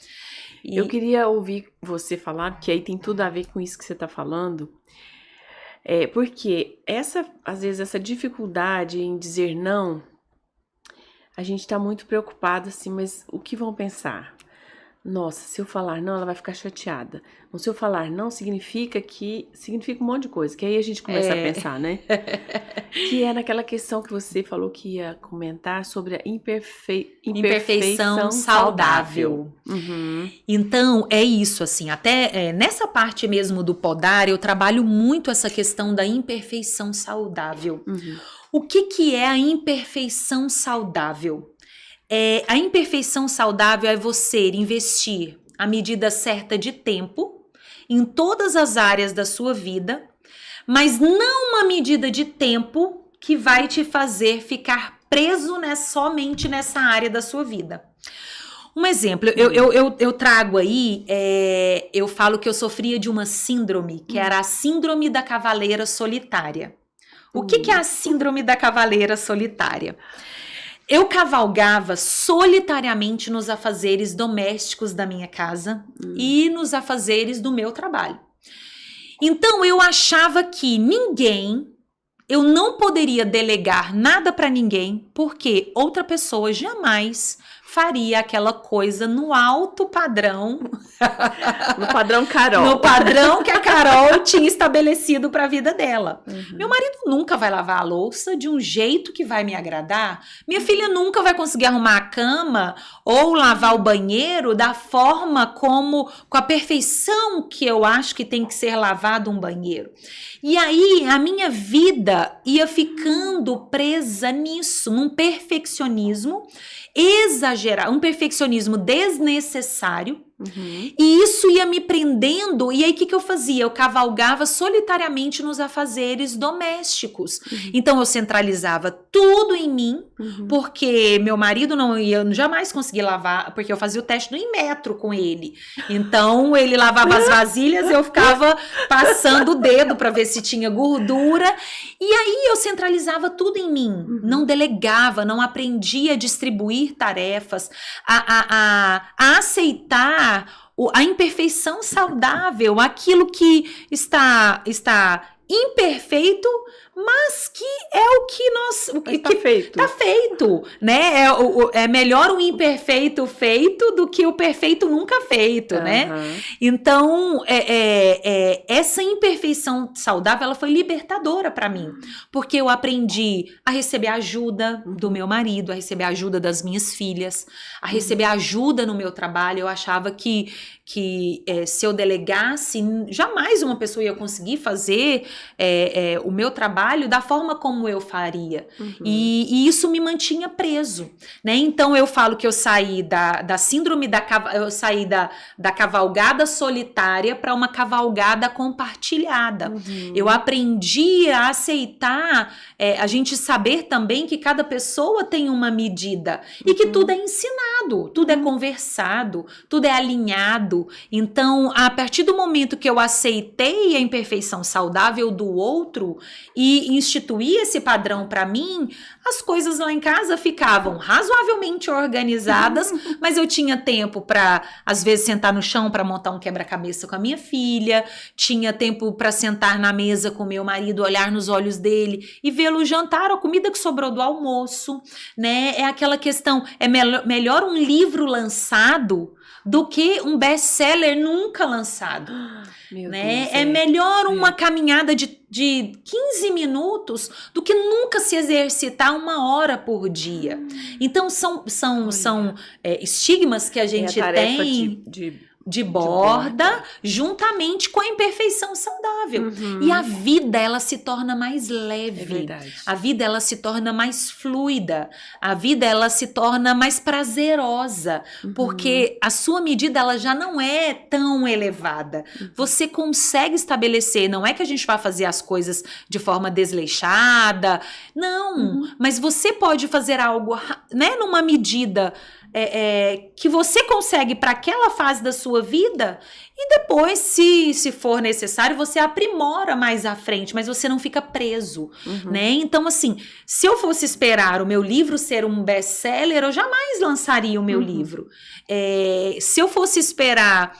Eu queria ouvir você falar, que aí tem tudo a ver com isso que você está falando, porque às vezes essa dificuldade em dizer não, a gente está muito preocupado assim, mas o que vão pensar? Nossa, se eu falar não, ela vai ficar chateada. Ou se eu falar não, significa um monte de coisa. Que aí a gente começa a pensar, né? Que é naquela questão que você falou que ia comentar sobre a imperfeição saudável. Então, é isso, assim. Até nessa parte mesmo do podar, eu trabalho muito essa questão da imperfeição saudável. O que é a imperfeição saudável? A imperfeição saudável é você investir a medida certa de tempo em todas as áreas da sua vida, mas não uma medida de tempo que vai te fazer ficar preso somente nessa área da sua vida. Um exemplo, eu trago aí, eu falo que eu sofria de uma síndrome, que era a síndrome da cavaleira solitária. O que é a síndrome da cavaleira solitária? Eu cavalgava solitariamente nos afazeres domésticos da minha casa e nos afazeres do meu trabalho. Então, eu achava que eu não poderia delegar nada para ninguém, porque outra pessoa jamais faria aquela coisa no alto padrão. No padrão Carol. No padrão que a Carol tinha estabelecido para a vida dela. Meu marido nunca vai lavar a louça de um jeito que vai me agradar. Minha filha nunca vai conseguir arrumar a cama ou lavar o banheiro da forma com a perfeição que eu acho que tem que ser lavado um banheiro. E aí a minha vida ia ficando presa nisso, num perfeccionismo exagerado, um perfeccionismo desnecessário. E isso ia me prendendo. E aí o que eu fazia? Eu cavalgava solitariamente nos afazeres domésticos. Então eu centralizava tudo em mim, porque meu marido não ia jamais conseguir lavar, porque eu fazia o teste do Inmetro com ele. Então, ele lavava as vasilhas, eu ficava passando o dedo para ver se tinha gordura. E aí, eu centralizava tudo em mim. Não delegava, não aprendia a distribuir tarefas, a aceitar a imperfeição saudável, aquilo que está imperfeito, mas que é o que nós... Tá feito. Tá feito, né? É melhor o imperfeito feito do que o perfeito nunca feito, né? Então, essa imperfeição saudável, ela foi libertadora para mim, porque eu aprendi a receber ajuda do meu marido, a receber ajuda das minhas filhas, a receber ajuda no meu trabalho. Eu achava que se eu delegasse, jamais uma pessoa ia conseguir fazer o meu trabalho da forma como eu faria. E isso me mantinha preso, né? Então eu falo que eu saí da síndrome eu saí da cavalgada solitária para uma cavalgada compartilhada. Eu aprendi a aceitar, a gente saber também que cada pessoa tem uma medida e que tudo é ensinado, tudo é conversado, tudo é alinhado. Então, a partir do momento que eu aceitei a imperfeição saudável do outro e instituí esse padrão para mim, as coisas lá em casa ficavam razoavelmente organizadas, mas eu tinha tempo para, às vezes, sentar no chão para montar um quebra-cabeça com a minha filha, tinha tempo para sentar na mesa com meu marido, olhar nos olhos dele e vê-lo jantar a comida que sobrou do almoço, né? É aquela questão, é melhor um livro lançado do que um best-seller nunca lançado, né? É melhor uma caminhada de 15 minutos do que nunca se exercitar 1 hora por dia. Então, são estigmas que a gente tem de borda, juntamente com a imperfeição saudável. E a vida, ela se torna mais leve. A vida, ela se torna mais fluida. A vida, ela se torna mais prazerosa. Porque a sua medida, ela já não é tão elevada. Você consegue estabelecer, não é que a gente vai fazer as coisas de forma desleixada, não. Mas você pode fazer algo, né, numa medida que você consegue para aquela fase da sua vida, e depois, se for necessário, você aprimora mais à frente, mas você não fica preso, né? Então, assim, se eu fosse esperar o meu livro ser um best-seller, eu jamais lançaria o meu livro. Se eu fosse esperar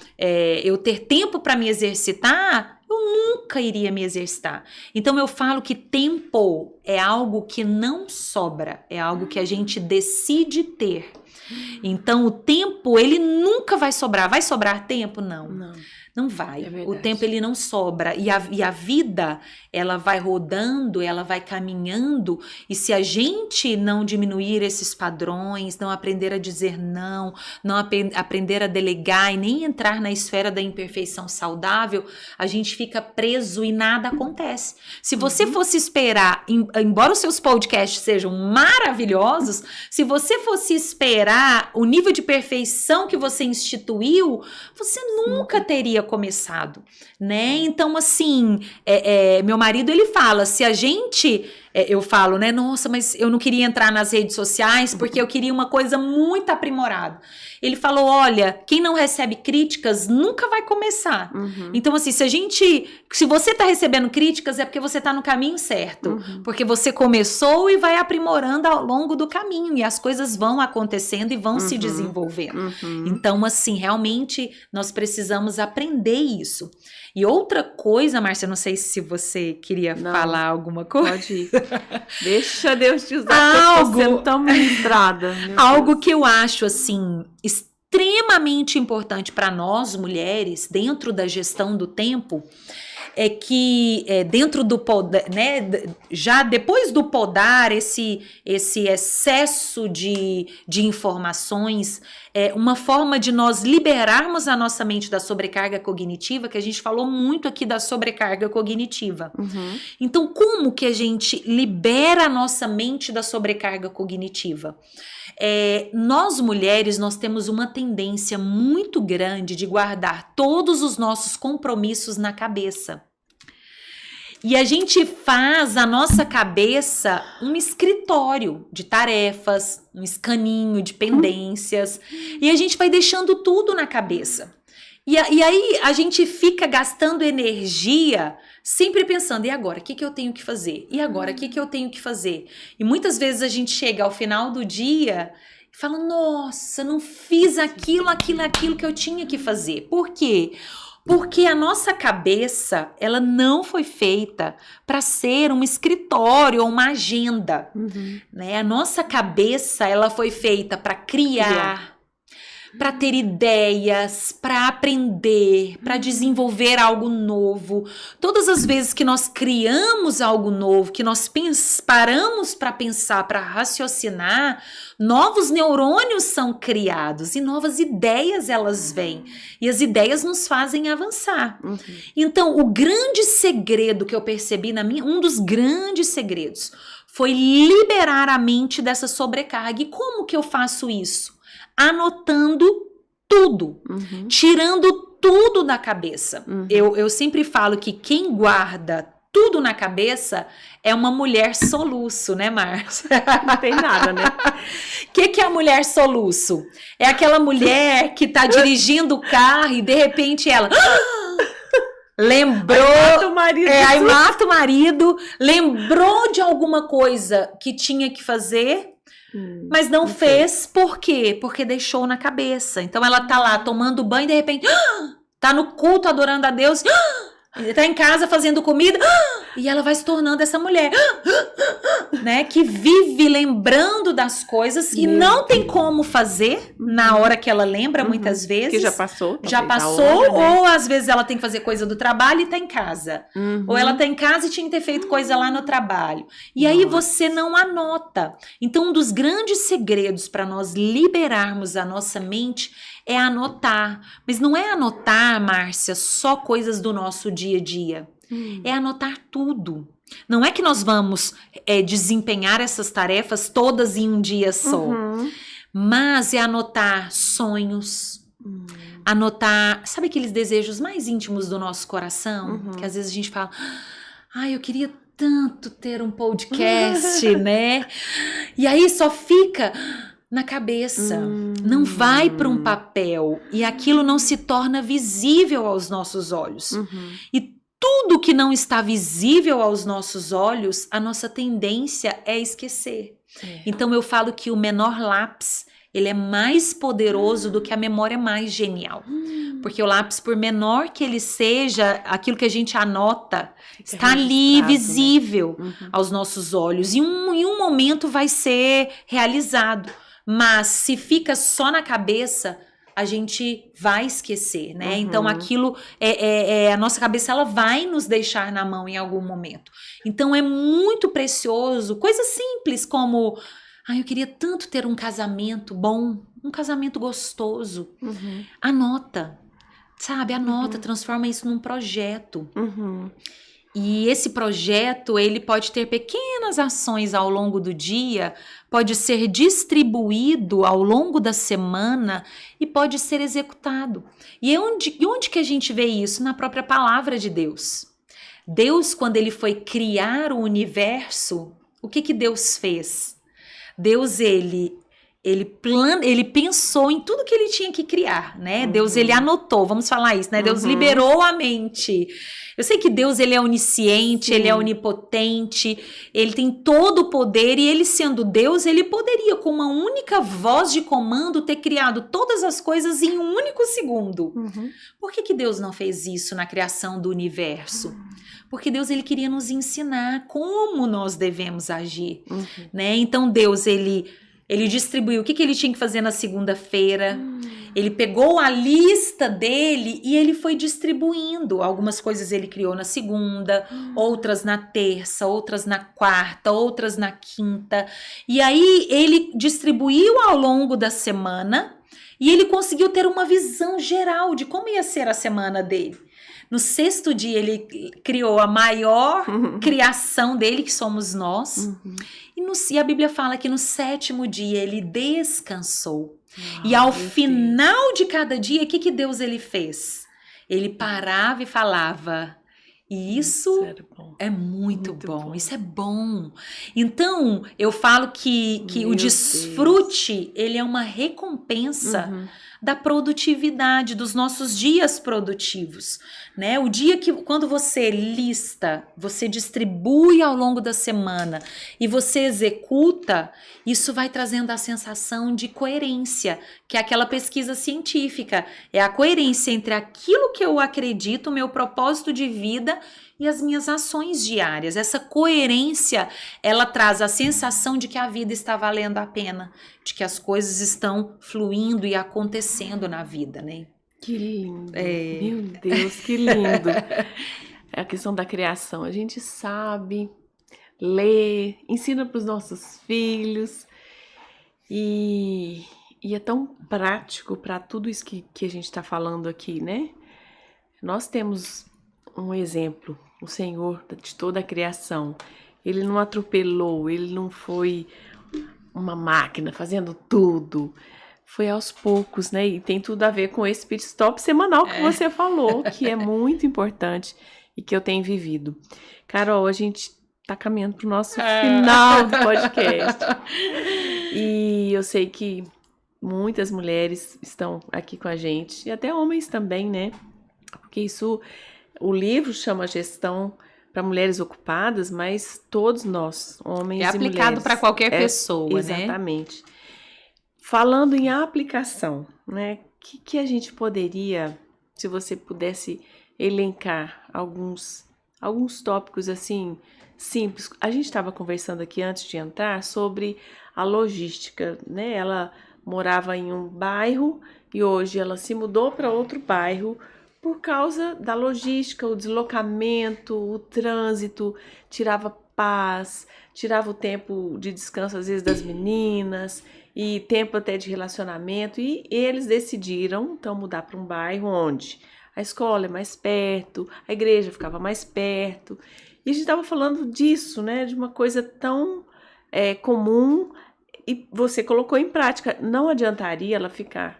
eu ter tempo para me exercitar, eu nunca iria me exercitar. Então, eu falo que tempo é algo que não sobra, é algo que a gente decide ter. Então, o tempo, ele nunca vai sobrar. Vai sobrar tempo? Não vai. O tempo, ele não sobra. E a vida, ela vai rodando, ela vai caminhando. E se a gente não diminuir esses padrões, não aprender a dizer não aprender a delegar e nem entrar na esfera da imperfeição saudável, a gente fica preso e nada acontece. Se você fosse esperar, embora os seus podcasts sejam maravilhosos, se você fosse esperar o nível de perfeição que você instituiu, você nunca teria começado, né? Então, assim, meu marido, ele fala, se a gente... eu falo, né? Nossa, mas eu não queria entrar nas redes sociais porque eu queria uma coisa muito aprimorada. Ele falou, olha, quem não recebe críticas nunca vai começar. Então, assim, se você tá recebendo críticas, é porque você tá no caminho certo. Porque você começou e vai aprimorando ao longo do caminho. E as coisas vão acontecendo e vão se desenvolvendo. Então, assim, realmente, nós precisamos aprender isso. E outra coisa, Márcia, não sei se você queria falar alguma coisa. Pode ir. Deixa Deus te usar, porque eu tô sendo tão ministrada. Algo que eu acho, assim, extremamente importante para nós, mulheres, dentro da gestão do tempo, é que dentro do podar, né, já depois do podar, esse excesso de informações, uma forma de nós liberarmos a nossa mente da sobrecarga cognitiva, que a gente falou muito aqui da sobrecarga cognitiva. Então, como que a gente libera a nossa mente da sobrecarga cognitiva? Nós mulheres, nós temos uma tendência muito grande de guardar todos os nossos compromissos na cabeça. E a gente faz a nossa cabeça um escritório de tarefas, um escaninho de pendências. E a gente vai deixando tudo na cabeça. E aí a gente fica gastando energia sempre pensando, e agora, o que eu tenho que fazer? E agora, o que eu tenho que fazer? E muitas vezes a gente chega ao final do dia e fala, nossa, não fiz aquilo que eu tinha que fazer. Por quê? Porque a nossa cabeça, ela não foi feita para ser um escritório ou uma agenda, né? A nossa cabeça, ela foi feita para criar, para ter ideias, para aprender, para desenvolver algo novo. Todas as vezes que nós criamos algo novo, que nós paramos para pensar, para raciocinar, novos neurônios são criados e novas ideias elas vêm. E as ideias nos fazem avançar. Então, o grande segredo que eu percebi um dos grandes segredos foi liberar a mente dessa sobrecarga. E como que eu faço isso? Anotando tudo, tirando tudo da cabeça. Eu sempre falo que quem guarda tudo na cabeça é uma mulher soluço, né, Márcia? Não tem nada, né? O que é a mulher soluço? É aquela mulher que tá dirigindo o carro e de repente ela... lembrou, aí mata o marido, aí mata o marido, lembrou de alguma coisa que tinha que fazer, mas não fez. Por quê? Porque deixou na cabeça. Então ela tá lá tomando banho e de repente tá no culto adorando a Deus, tá em casa fazendo comida e ela vai se tornando essa mulher, né, que vive lembrando das coisas e não tem como fazer na hora que ela lembra, muitas vezes. Que já passou. Já passou, hora, né? Ou às vezes ela tem que fazer coisa do trabalho e tá em casa. Ou ela tá em casa e tinha que ter feito coisa lá no trabalho. E aí você não anota. Então, um dos grandes segredos para nós liberarmos a nossa mente é anotar. Mas não é anotar, Márcia, só coisas do nosso dia a dia. É anotar tudo. Não é que nós vamos desempenhar essas tarefas todas em um dia só. Mas é anotar sonhos, anotar, sabe aqueles desejos mais íntimos do nosso coração? Que às vezes a gente fala, eu queria tanto ter um podcast, né? E aí só fica na cabeça, não vai para um papel e aquilo não se torna visível aos nossos olhos. E tudo que não está visível aos nossos olhos, a nossa tendência é esquecer. Então eu falo que o menor lápis, ele é mais poderoso do que a memória mais genial. Porque o lápis, por menor que ele seja, aquilo que a gente anota está ali visível, né, aos nossos olhos. E em um momento vai ser realizado. Mas se fica só na cabeça, a gente vai esquecer, né? Então aquilo, a nossa cabeça, ela vai nos deixar na mão em algum momento. Então é muito precioso, coisas simples como, eu queria tanto ter um casamento bom, um casamento gostoso. Anota, sabe? Anota, transforma isso num projeto. E esse projeto, ele pode ter pequenas ações ao longo do dia, pode ser distribuído ao longo da semana e pode ser executado. E onde que a gente vê isso? Na própria palavra de Deus. Deus, quando ele foi criar o universo, o que Deus fez? Deus, ele pensou em tudo que ele tinha que criar, né? Deus, ele anotou, vamos falar isso, né? Deus liberou a mente. Eu sei que Deus, ele é onisciente, ele é onipotente, ele tem todo o poder e ele sendo Deus, ele poderia com uma única voz de comando ter criado todas as coisas em um único segundo. Por que Deus não fez isso na criação do universo? Porque Deus, ele queria nos ensinar como nós devemos agir, né? Então Deus, ele distribuiu o que ele tinha que fazer na segunda-feira. Ele pegou a lista dele e ele foi distribuindo. Algumas coisas ele criou na segunda, outras na terça, outras na quarta, outras na quinta. E aí ele distribuiu ao longo da semana e ele conseguiu ter uma visão geral de como ia ser a semana dele. No sexto dia ele criou a maior criação dele, que somos nós. E a Bíblia fala que no sétimo dia ele descansou. E ao final de cada dia, o que Deus ele fez? Ele parava e falava, E isso era bom. é muito Muito bom. bom. Isso é bom. Então, eu falo que o Meu desfrute, ele é uma recompensa Uhum. da produtividade, dos nossos dias produtivos, né? O dia que, quando você lista, você distribui ao longo da semana e você executa, isso vai trazendo a sensação de coerência, que é aquela pesquisa científica. É a coerência entre aquilo que eu acredito, o meu propósito de vida e as minhas ações diárias. Essa coerência, ela traz a sensação de que a vida está valendo a pena, de que as coisas estão fluindo e acontecendo na vida, né? Que lindo. Meu Deus, que lindo. É a questão da criação. A gente sabe, lê, ensina para os nossos filhos e é tão prático para tudo isso que a gente está falando aqui, né? Nós temos um exemplo, o Senhor de toda a criação. Ele não atropelou, ele não foi uma máquina fazendo tudo. Foi aos poucos, né? E tem tudo a ver com esse pit stop semanal que você falou, que é muito importante e que eu tenho vivido. Carol, a gente tá caminhando pro nosso final do podcast. E eu sei que muitas mulheres estão aqui com a gente, e até homens também, né? Porque isso, o livro chama Gestão para Mulheres Ocupadas, mas todos nós, homens e mulheres. É aplicado para qualquer pessoa, né? Exatamente. Falando em aplicação, né? O que a gente poderia, se você pudesse elencar alguns tópicos assim simples. A gente estava conversando aqui antes de entrar sobre a logística, né? Ela morava em um bairro e hoje ela se mudou para outro bairro por causa da logística, o deslocamento, o trânsito, tirava paz, tirava o tempo de descanso às vezes das meninas e tempo até de relacionamento, e eles decidiram então mudar para um bairro onde a escola é mais perto, a igreja ficava mais perto, e a gente estava falando disso, né, de uma coisa tão comum, e você colocou em prática. Não adiantaria ela ficar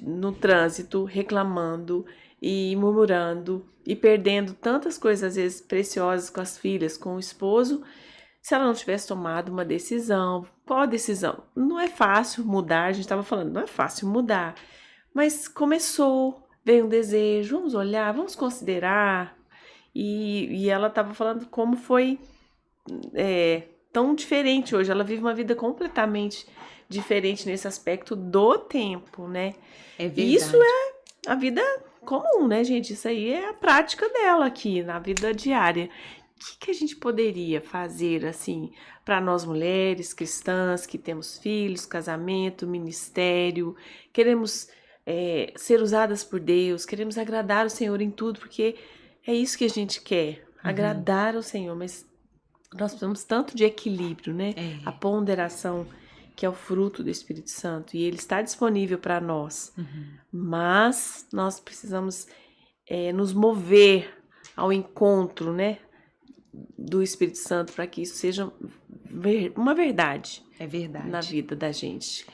no trânsito reclamando e murmurando e perdendo tantas coisas às vezes preciosas com as filhas, com o esposo, se ela não tivesse tomado uma decisão. Qual a decisão? Não é fácil mudar, a gente estava falando, não é fácil mudar, mas começou, veio um desejo, vamos olhar, vamos considerar, e ela estava falando como foi tão diferente hoje, ela vive uma vida completamente diferente nesse aspecto do tempo, né? É verdade. E isso é a vida comum, né, gente? Isso aí é a prática dela aqui, na vida diária. O que a gente poderia fazer, assim, para nós mulheres cristãs que temos filhos, casamento, ministério, queremos ser usadas por Deus, queremos agradar o Senhor em tudo, porque é isso que a gente quer, agradar o Senhor, mas nós precisamos tanto de equilíbrio, né? A ponderação, que é o fruto do Espírito Santo, e ele está disponível para nós, mas nós precisamos nos mover ao encontro, né, do Espírito Santo, para que isso seja uma verdade. É verdade. Na vida da gente.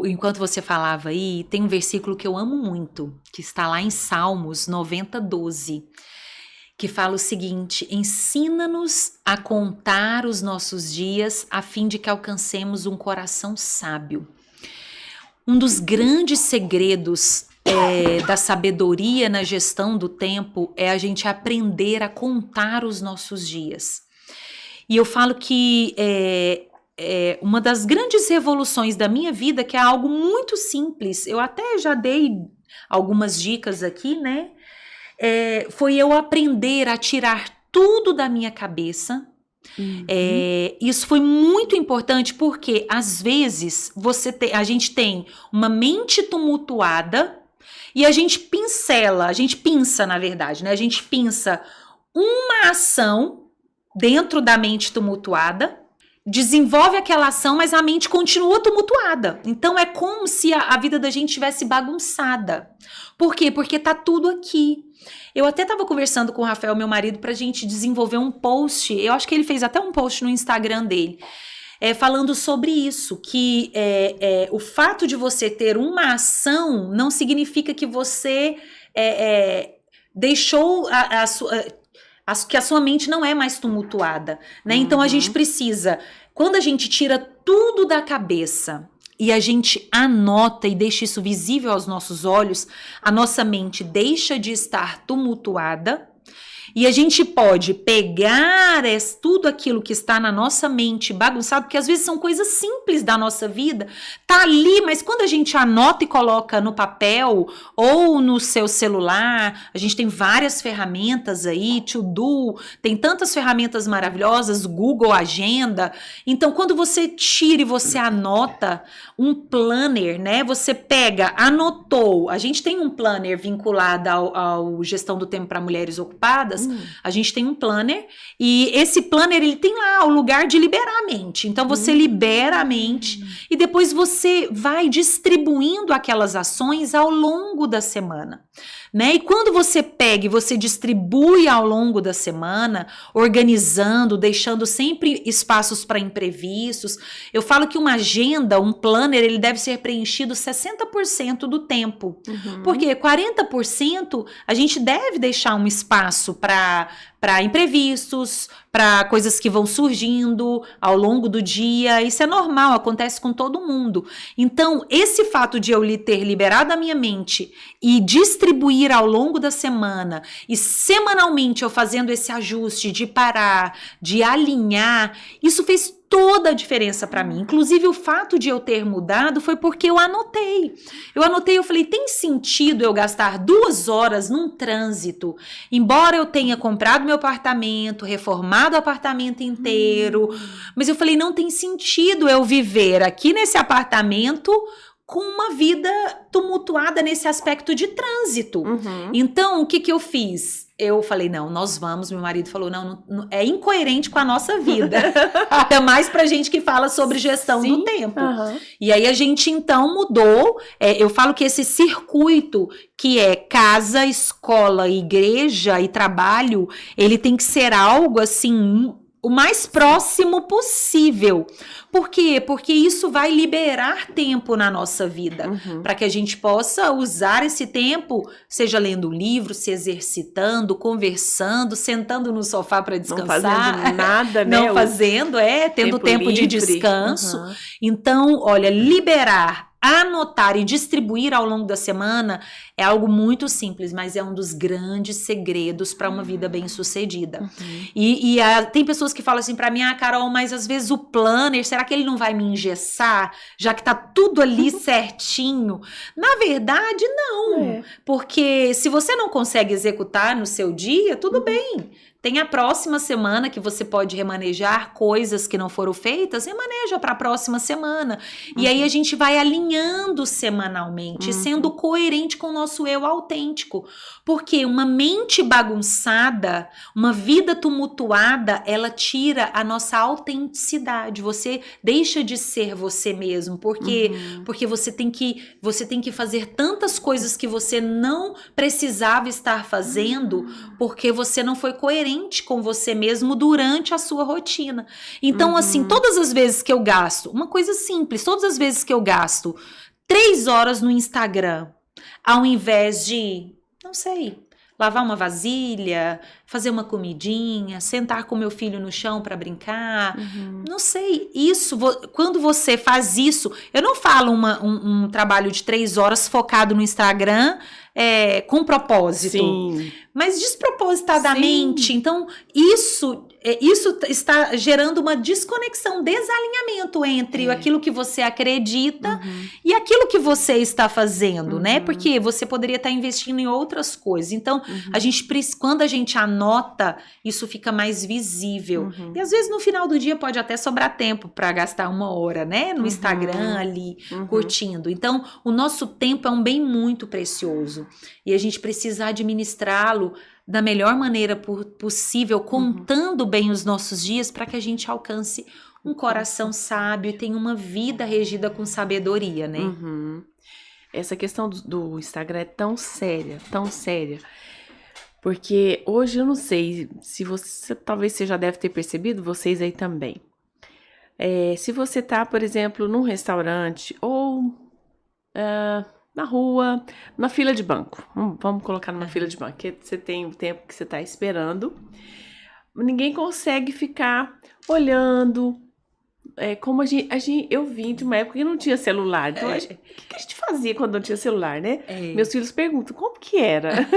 Enquanto você falava aí, tem um versículo que eu amo muito, que está lá em Salmos 90:12, que fala o seguinte: ensina-nos a contar os nossos dias a fim de que alcancemos um coração sábio. Um dos grandes segredos da sabedoria na gestão do tempo é a gente aprender a contar os nossos dias. E eu falo que uma das grandes revoluções da minha vida, que é algo muito simples, eu até já dei algumas dicas aqui, né? Foi eu aprender a tirar tudo da minha cabeça. Isso foi muito importante porque às vezes a gente tem uma mente tumultuada e a gente pinça na verdade, né? A gente pinça uma ação dentro da mente tumultuada, desenvolve aquela ação, mas a mente continua tumultuada. Então é como se a vida da gente tivesse bagunçada. Por quê? Porque tá tudo aqui. Eu até estava conversando com o Rafael, meu marido, pra gente desenvolver um post. Eu acho que ele fez até um post no Instagram dele, falando sobre isso, que o fato de você ter uma ação não significa que você deixou que a sua mente não é mais tumultuada, né? Então a gente precisa, quando a gente tira tudo da cabeça e a gente anota e deixa isso visível aos nossos olhos, a nossa mente deixa de estar tumultuada. E a gente pode pegar tudo aquilo que está na nossa mente bagunçado, porque às vezes são coisas simples da nossa vida, tá ali, mas quando a gente anota e coloca no papel ou no seu celular, a gente tem várias ferramentas aí, To-Do, tem tantas ferramentas maravilhosas, Google Agenda. Então, quando você tira e você anota um planner, né? Você pega, anotou. A gente tem um planner vinculado ao Gestão do Tempo para Mulheres Ocupadas. A gente tem um planner e esse planner ele tem lá o lugar de liberar a mente. Então você libera a mente e depois você vai distribuindo aquelas ações ao longo da semana, né? E quando você pega e você distribui ao longo da semana, organizando, deixando sempre espaços para imprevistos, eu falo que uma agenda, um planner, ele deve ser preenchido 60% do tempo. Porque 40% a gente deve deixar um espaço para imprevistos, para coisas que vão surgindo ao longo do dia. Isso é normal, acontece com todo mundo. Então, esse fato de eu ter liberado a minha mente e distribuir ao longo da semana, e semanalmente eu fazendo esse ajuste de parar, de alinhar, isso fez toda a diferença para mim. Inclusive, o fato de eu ter mudado foi porque eu anotei. Eu falei, tem sentido eu gastar 2 horas num trânsito, embora eu tenha comprado meu apartamento, reformado o apartamento inteiro, mas eu falei, não tem sentido eu viver aqui nesse apartamento com uma vida tumultuada nesse aspecto de trânsito. Então, o que eu fiz? Eu falei, não, nós vamos, meu marido falou, não, é incoerente com a nossa vida. Até mais pra gente que fala sobre gestão do tempo. E aí a gente então mudou, eu falo que esse circuito que é casa, escola, igreja e trabalho, ele tem que ser algo assim, o mais próximo possível. Por quê? Porque isso vai liberar tempo na nossa vida, para que a gente possa usar esse tempo, seja lendo um livro, se exercitando, conversando, sentando no sofá para descansar. Não fazendo nada, né? Não fazendo, tendo tempo de descanso. Então, olha, liberar, anotar e distribuir ao longo da semana é algo muito simples, mas é um dos grandes segredos para uma vida bem-sucedida. E tem pessoas que falam assim para mim, Carol, mas às vezes o planner, será que ele não vai me engessar, já que tá tudo ali certinho? Na verdade, não. Porque se você não consegue executar no seu dia, tudo bem. Tem a próxima semana que você pode remanejar coisas que não foram feitas, remaneja para a próxima semana. E aí a gente vai alinhando semanalmente, sendo coerente com o nosso eu autêntico. Porque uma mente bagunçada, uma vida tumultuada, ela tira a nossa autenticidade. Você deixa de ser você mesmo, porque você tem que fazer tantas coisas que você não precisava estar fazendo, porque você não foi coerente com você mesmo durante a sua rotina. Então, assim, todas as vezes que eu gasto, uma coisa simples, todas as vezes que eu gasto 3 horas no Instagram, ao invés de, não sei, lavar uma vasilha, fazer uma comidinha, sentar com meu filho no chão para brincar, não sei, isso, quando você faz isso, eu não falo um trabalho de 3 horas focado no Instagram, com propósito. Sim. Mas despropositadamente. Sim. Então, isso está gerando uma desconexão, desalinhamento entre aquilo que você acredita e aquilo que você está fazendo, né? Porque você poderia estar investindo em outras coisas. Então, quando a gente anota, isso fica mais visível. E às vezes no final do dia pode até sobrar tempo para gastar 1 hora, né? No Instagram ali, curtindo. Então, o nosso tempo é um bem muito precioso. E a gente precisa administrá-lo da melhor maneira possível, contando bem os nossos dias para que a gente alcance um coração sábio e tenha uma vida regida com sabedoria, né? Essa questão do Instagram é tão séria, porque hoje eu não sei se talvez você já deve ter percebido, vocês aí também. Se você tá, por exemplo, num restaurante ou na rua, na fila de banco. Vamos colocar numa fila de banco, que você tem o tempo que você está esperando. Ninguém consegue ficar olhando. Como eu vim de uma época que não tinha celular. Então, o que a gente fazia quando não tinha celular, né? Meus filhos perguntam, como que era?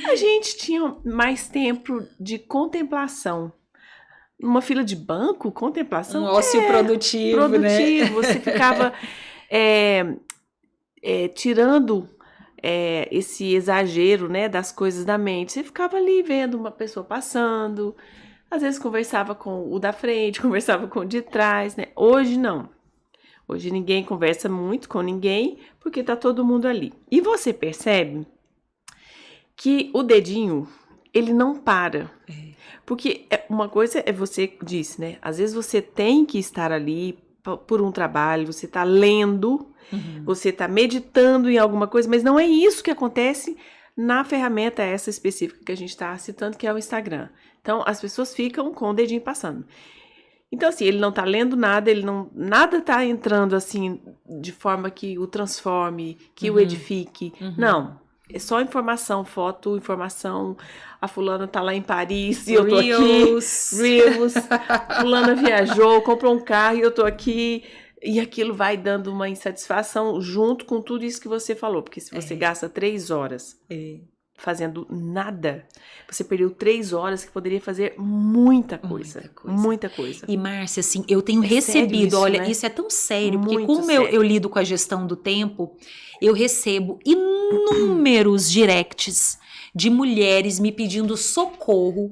A gente tinha mais tempo de contemplação. Numa fila de banco, contemplação. Um ócio produtivo, né? Você ficava tirando esse exagero, né, das coisas da mente. Você ficava ali vendo uma pessoa passando, às vezes conversava com o da frente, conversava com o de trás, né? Hoje não. Hoje ninguém conversa muito com ninguém, porque tá todo mundo ali. E você percebe que o dedinho, ele não para. Porque uma coisa você disse, né? Às vezes você tem que estar ali por um trabalho, você tá lendo, você tá meditando em alguma coisa, mas não é isso que acontece na ferramenta essa específica que a gente tá citando, que é o Instagram. Então, as pessoas ficam com o dedinho passando. Então, assim, ele não tá lendo nada, nada tá entrando, assim, de forma que o transforme, que o edifique. Não. É só informação, foto, informação. A fulana tá lá em Paris e eu tô aqui. Reels. Fulana viajou, comprou um carro e eu tô aqui. E aquilo vai dando uma insatisfação junto com tudo isso que você falou. Porque se você gasta 3 horas fazendo nada, você perdeu 3 horas que poderia fazer muita coisa. Muita coisa. E, Márcia, assim, eu tenho recebido, isso, olha, né? isso é tão sério, porque Muito como sério. eu lido com a gestão do tempo, eu recebo inúmeros directs de mulheres me pedindo socorro,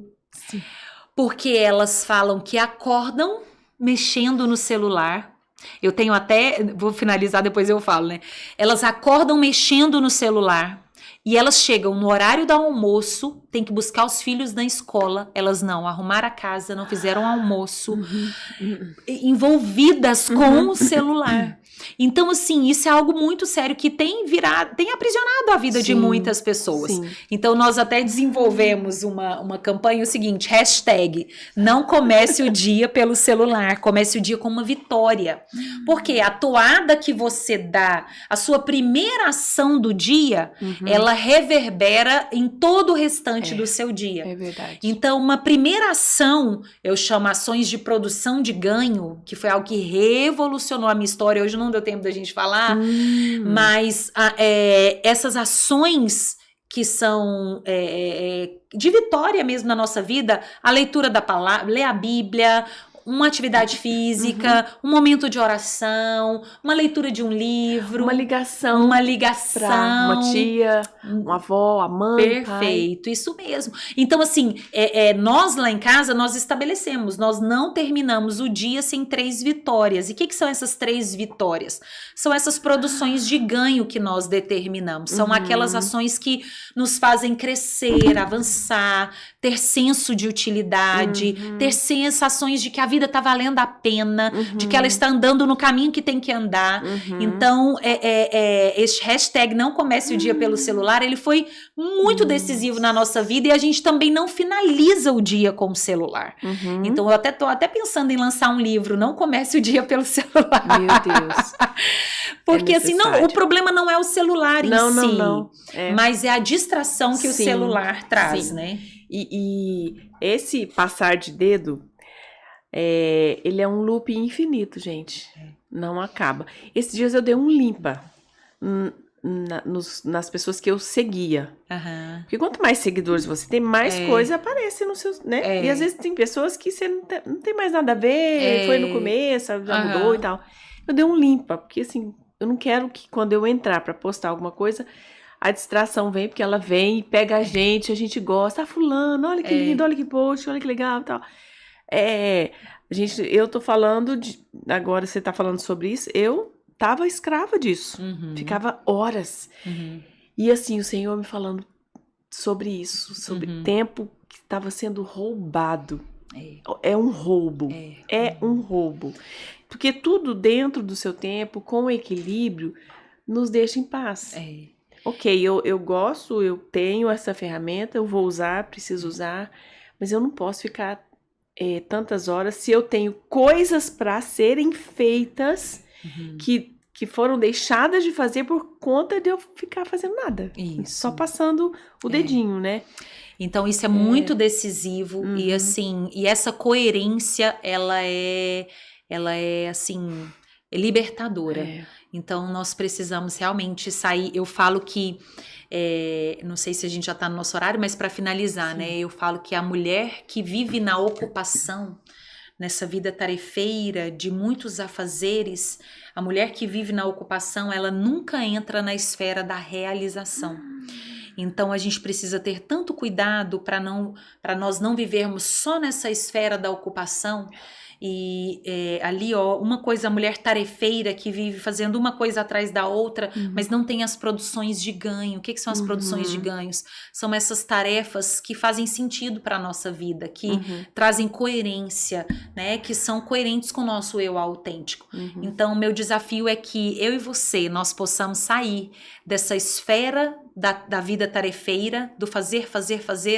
porque elas falam que acordam mexendo no celular. Eu tenho até, vou finalizar, depois eu falo, né? Elas acordam mexendo no celular e elas chegam no horário do almoço, tem que buscar os filhos na escola, elas não arrumaram a casa, não fizeram almoço, envolvidas com o celular. Então, assim, isso é algo muito sério que tem aprisionado a vida de muitas pessoas. Sim. Então, nós até desenvolvemos uma campanha, o seguinte, hashtag, não comece o dia pelo celular, comece o dia com uma vitória. Porque a toada que você dá, a sua primeira ação do dia, ela reverbera em todo o restante do seu dia. É verdade. Então, uma primeira ação, eu chamo ações de produção de ganho, que foi algo que revolucionou a minha história. Hoje não deu tempo da gente falar, mas essas ações que são de vitória mesmo na nossa vida, a leitura da palavra, ler a Bíblia, uma atividade física, um momento de oração, uma leitura de um livro. Uma ligação. Pra uma tia, uma avó, a mãe, Perfeito, pai. isso mesmo. Então, assim, nós lá em casa, nós estabelecemos, nós não terminamos o dia sem 3 vitórias. E o que são essas 3 vitórias? São essas produções de ganho que nós determinamos. São aquelas ações que nos fazem crescer, avançar, ter senso de utilidade, ter sensações de que a vida tá valendo a pena, de que ela está andando no caminho que tem que andar. Então, este hashtag não comece o dia pelo celular, ele foi muito decisivo na nossa vida e a gente também não finaliza o dia com o celular. Então, eu tô até pensando em lançar um livro, não comece o dia pelo celular. Meu Deus. Porque assim, não, o problema não é o celular em si, não. mas é a distração que o celular traz, né? E esse passar de dedo, ele é um loop infinito, gente. Não acaba. Esses dias eu dei um limpa nas pessoas que eu seguia. Porque quanto mais seguidores você tem, mais coisa aparece no seu, né? E às vezes tem pessoas que você não tem mais nada a ver, foi no começo, já mudou e tal. Eu dei um limpa, porque assim, eu não quero que quando eu entrar pra postar alguma coisa, a distração vem, porque ela vem e pega a gente gosta. Fulano, olha que lindo, olha que post, olha que legal e tal. Eu tô falando agora você tá falando sobre isso, eu tava escrava disso. Ficava horas. E assim, o Senhor me falando sobre isso, sobre tempo que estava sendo roubado. É um roubo. É um roubo. Porque tudo dentro do seu tempo, com equilíbrio, nos deixa em paz. Ok, eu gosto, eu tenho essa ferramenta, eu vou usar, preciso usar, mas eu não posso ficar tantas horas se eu tenho coisas para serem feitas que que foram deixadas de fazer por conta de eu ficar fazendo nada. Isso. Só passando o dedinho, né? Então, isso é muito decisivo. E, assim, e essa coerência, ela é assim, libertadora. Então, nós precisamos realmente sair. Eu falo que, não sei se a gente já está no nosso horário, mas para finalizar, né? Eu falo que a mulher que vive na ocupação, nessa vida tarefeira, de muitos afazeres, a mulher que vive na ocupação, ela nunca entra na esfera da realização. Então, a gente precisa ter tanto cuidado para nós não vivermos só nessa esfera da ocupação. E ali, ó, uma coisa, a mulher tarefeira que vive fazendo uma coisa atrás da outra, mas não tem as produções de ganho. O que são as produções de ganhos? São essas tarefas que fazem sentido para a nossa vida, que trazem coerência, né? Que são coerentes com o nosso eu autêntico. Então, meu desafio é que eu e você, nós possamos sair dessa esfera da vida tarefeira, do fazer,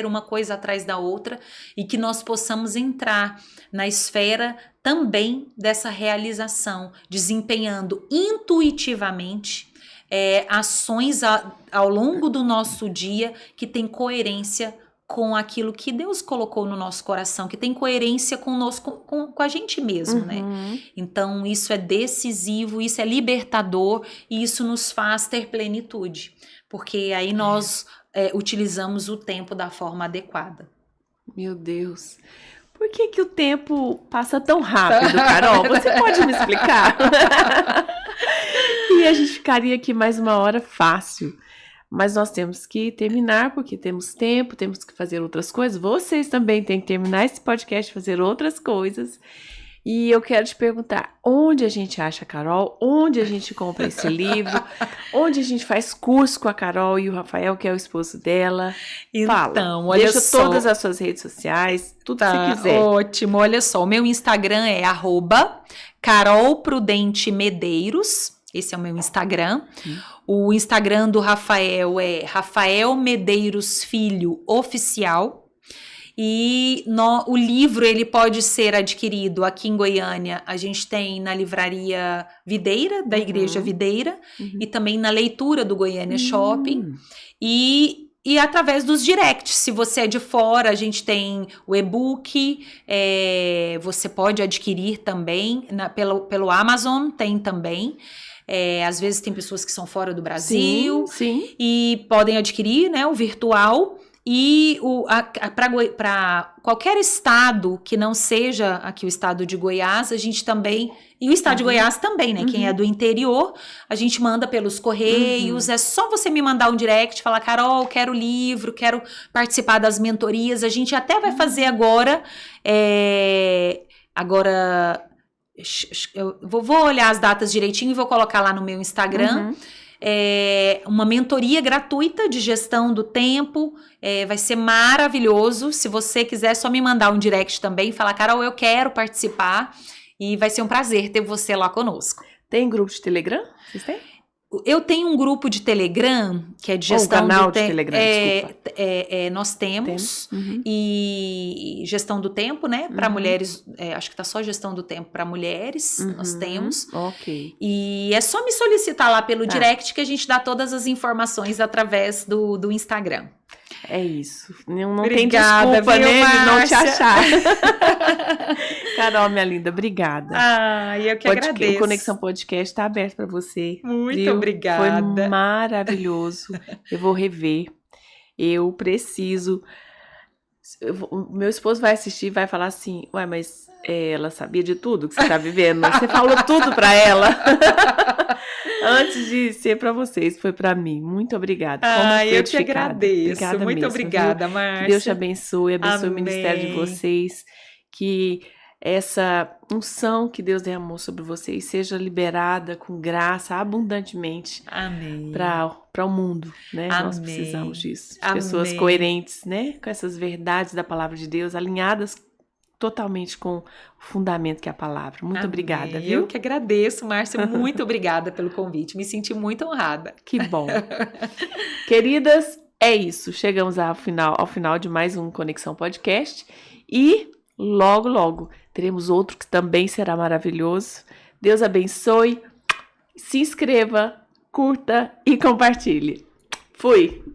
uma coisa atrás da outra, e que nós possamos entrar na esfera também dessa realização, desempenhando intuitivamente ações ao longo do nosso dia que tem coerência com aquilo que Deus colocou no nosso coração, que tem coerência conosco, com a gente mesmo, né? Então, isso é decisivo, isso é libertador e isso nos faz ter plenitude, porque aí nós utilizamos o tempo da forma adequada. Meu Deus. Por que o tempo passa tão rápido, Carol? Você pode me explicar? E a gente ficaria aqui mais uma hora fácil. Mas nós temos que terminar, porque temos tempo, temos que fazer outras coisas. Vocês também têm que terminar esse podcast e fazer outras coisas. E eu quero te perguntar, onde a gente acha a Carol? Onde a gente compra esse livro? Onde a gente faz curso com a Carol e o Rafael, que é o esposo dela? Fala, então, olha deixa só. Todas as suas redes sociais, tudo que você quiser. Ótimo, olha só, o meu Instagram é @CarolPrudenteMedeiros. Esse é o meu Instagram. O Instagram do Rafael é Rafael Medeiros Filho Oficial. E o livro ele pode ser adquirido aqui em Goiânia. A gente tem na livraria Videira, da Igreja Videira, e também na leitura do Goiânia Shopping. E através dos directs, se você é de fora, a gente tem o e-book, você pode adquirir também pelo Amazon, tem também. Às vezes tem pessoas que são fora do Brasil e podem adquirir, né, o virtual. E para qualquer estado que não seja aqui o estado de Goiás, a gente também, e o estado de Goiás também, né? Quem é do interior, a gente manda pelos correios. É só você me mandar um direct, falar, Carol, quero livro, quero participar das mentorias. A gente até vai fazer agora, eu vou olhar as datas direitinho e vou colocar lá no meu Instagram. Uma mentoria gratuita de gestão do tempo, vai ser maravilhoso. Se você quiser, é só me mandar um direct também, falar, Carol, eu quero participar, e vai ser um prazer ter você lá conosco. Tem grupo de Telegram? Vocês têm? Eu tenho um grupo de Telegram, que é de gestão canal do tempo. De Telegram, desculpa. Nós temos. E gestão do tempo, né? Para mulheres, acho que tá só gestão do tempo para mulheres, nós temos. Ok. E é só me solicitar lá pelo direct que a gente dá todas as informações através do Instagram. É isso. Não tem desculpa, né, de não te achar. Carol, minha linda, obrigada. Eu que agradeço. O Conexão Podcast está aberto para você. Muito obrigada. Foi maravilhoso. Eu vou rever. Eu preciso. Meu esposo vai assistir e vai falar assim, ué, mas ela sabia de tudo que você está vivendo? Você falou tudo para ela. Antes de ser para vocês, foi para mim. Muito obrigada. Eu te agradeço. Obrigada muito mesmo, obrigada, Márcia. Deus te abençoe, abençoe o ministério de vocês. Que essa unção que Deus derramou sobre vocês seja liberada com graça abundantemente. Amém. Para o mundo, né? Amém. Nós precisamos disso. Amém. Pessoas coerentes, né? Com essas verdades da palavra de Deus, alinhadas totalmente com o fundamento que é a palavra. Muito obrigada, viu? Eu que agradeço, Márcia. Muito obrigada pelo convite. Me senti muito honrada. Que bom. Queridas, é isso. Chegamos ao final de mais um Conexão Podcast. E logo, logo, teremos outro que também será maravilhoso. Deus abençoe. se inscreva, curta e compartilhe. Fui!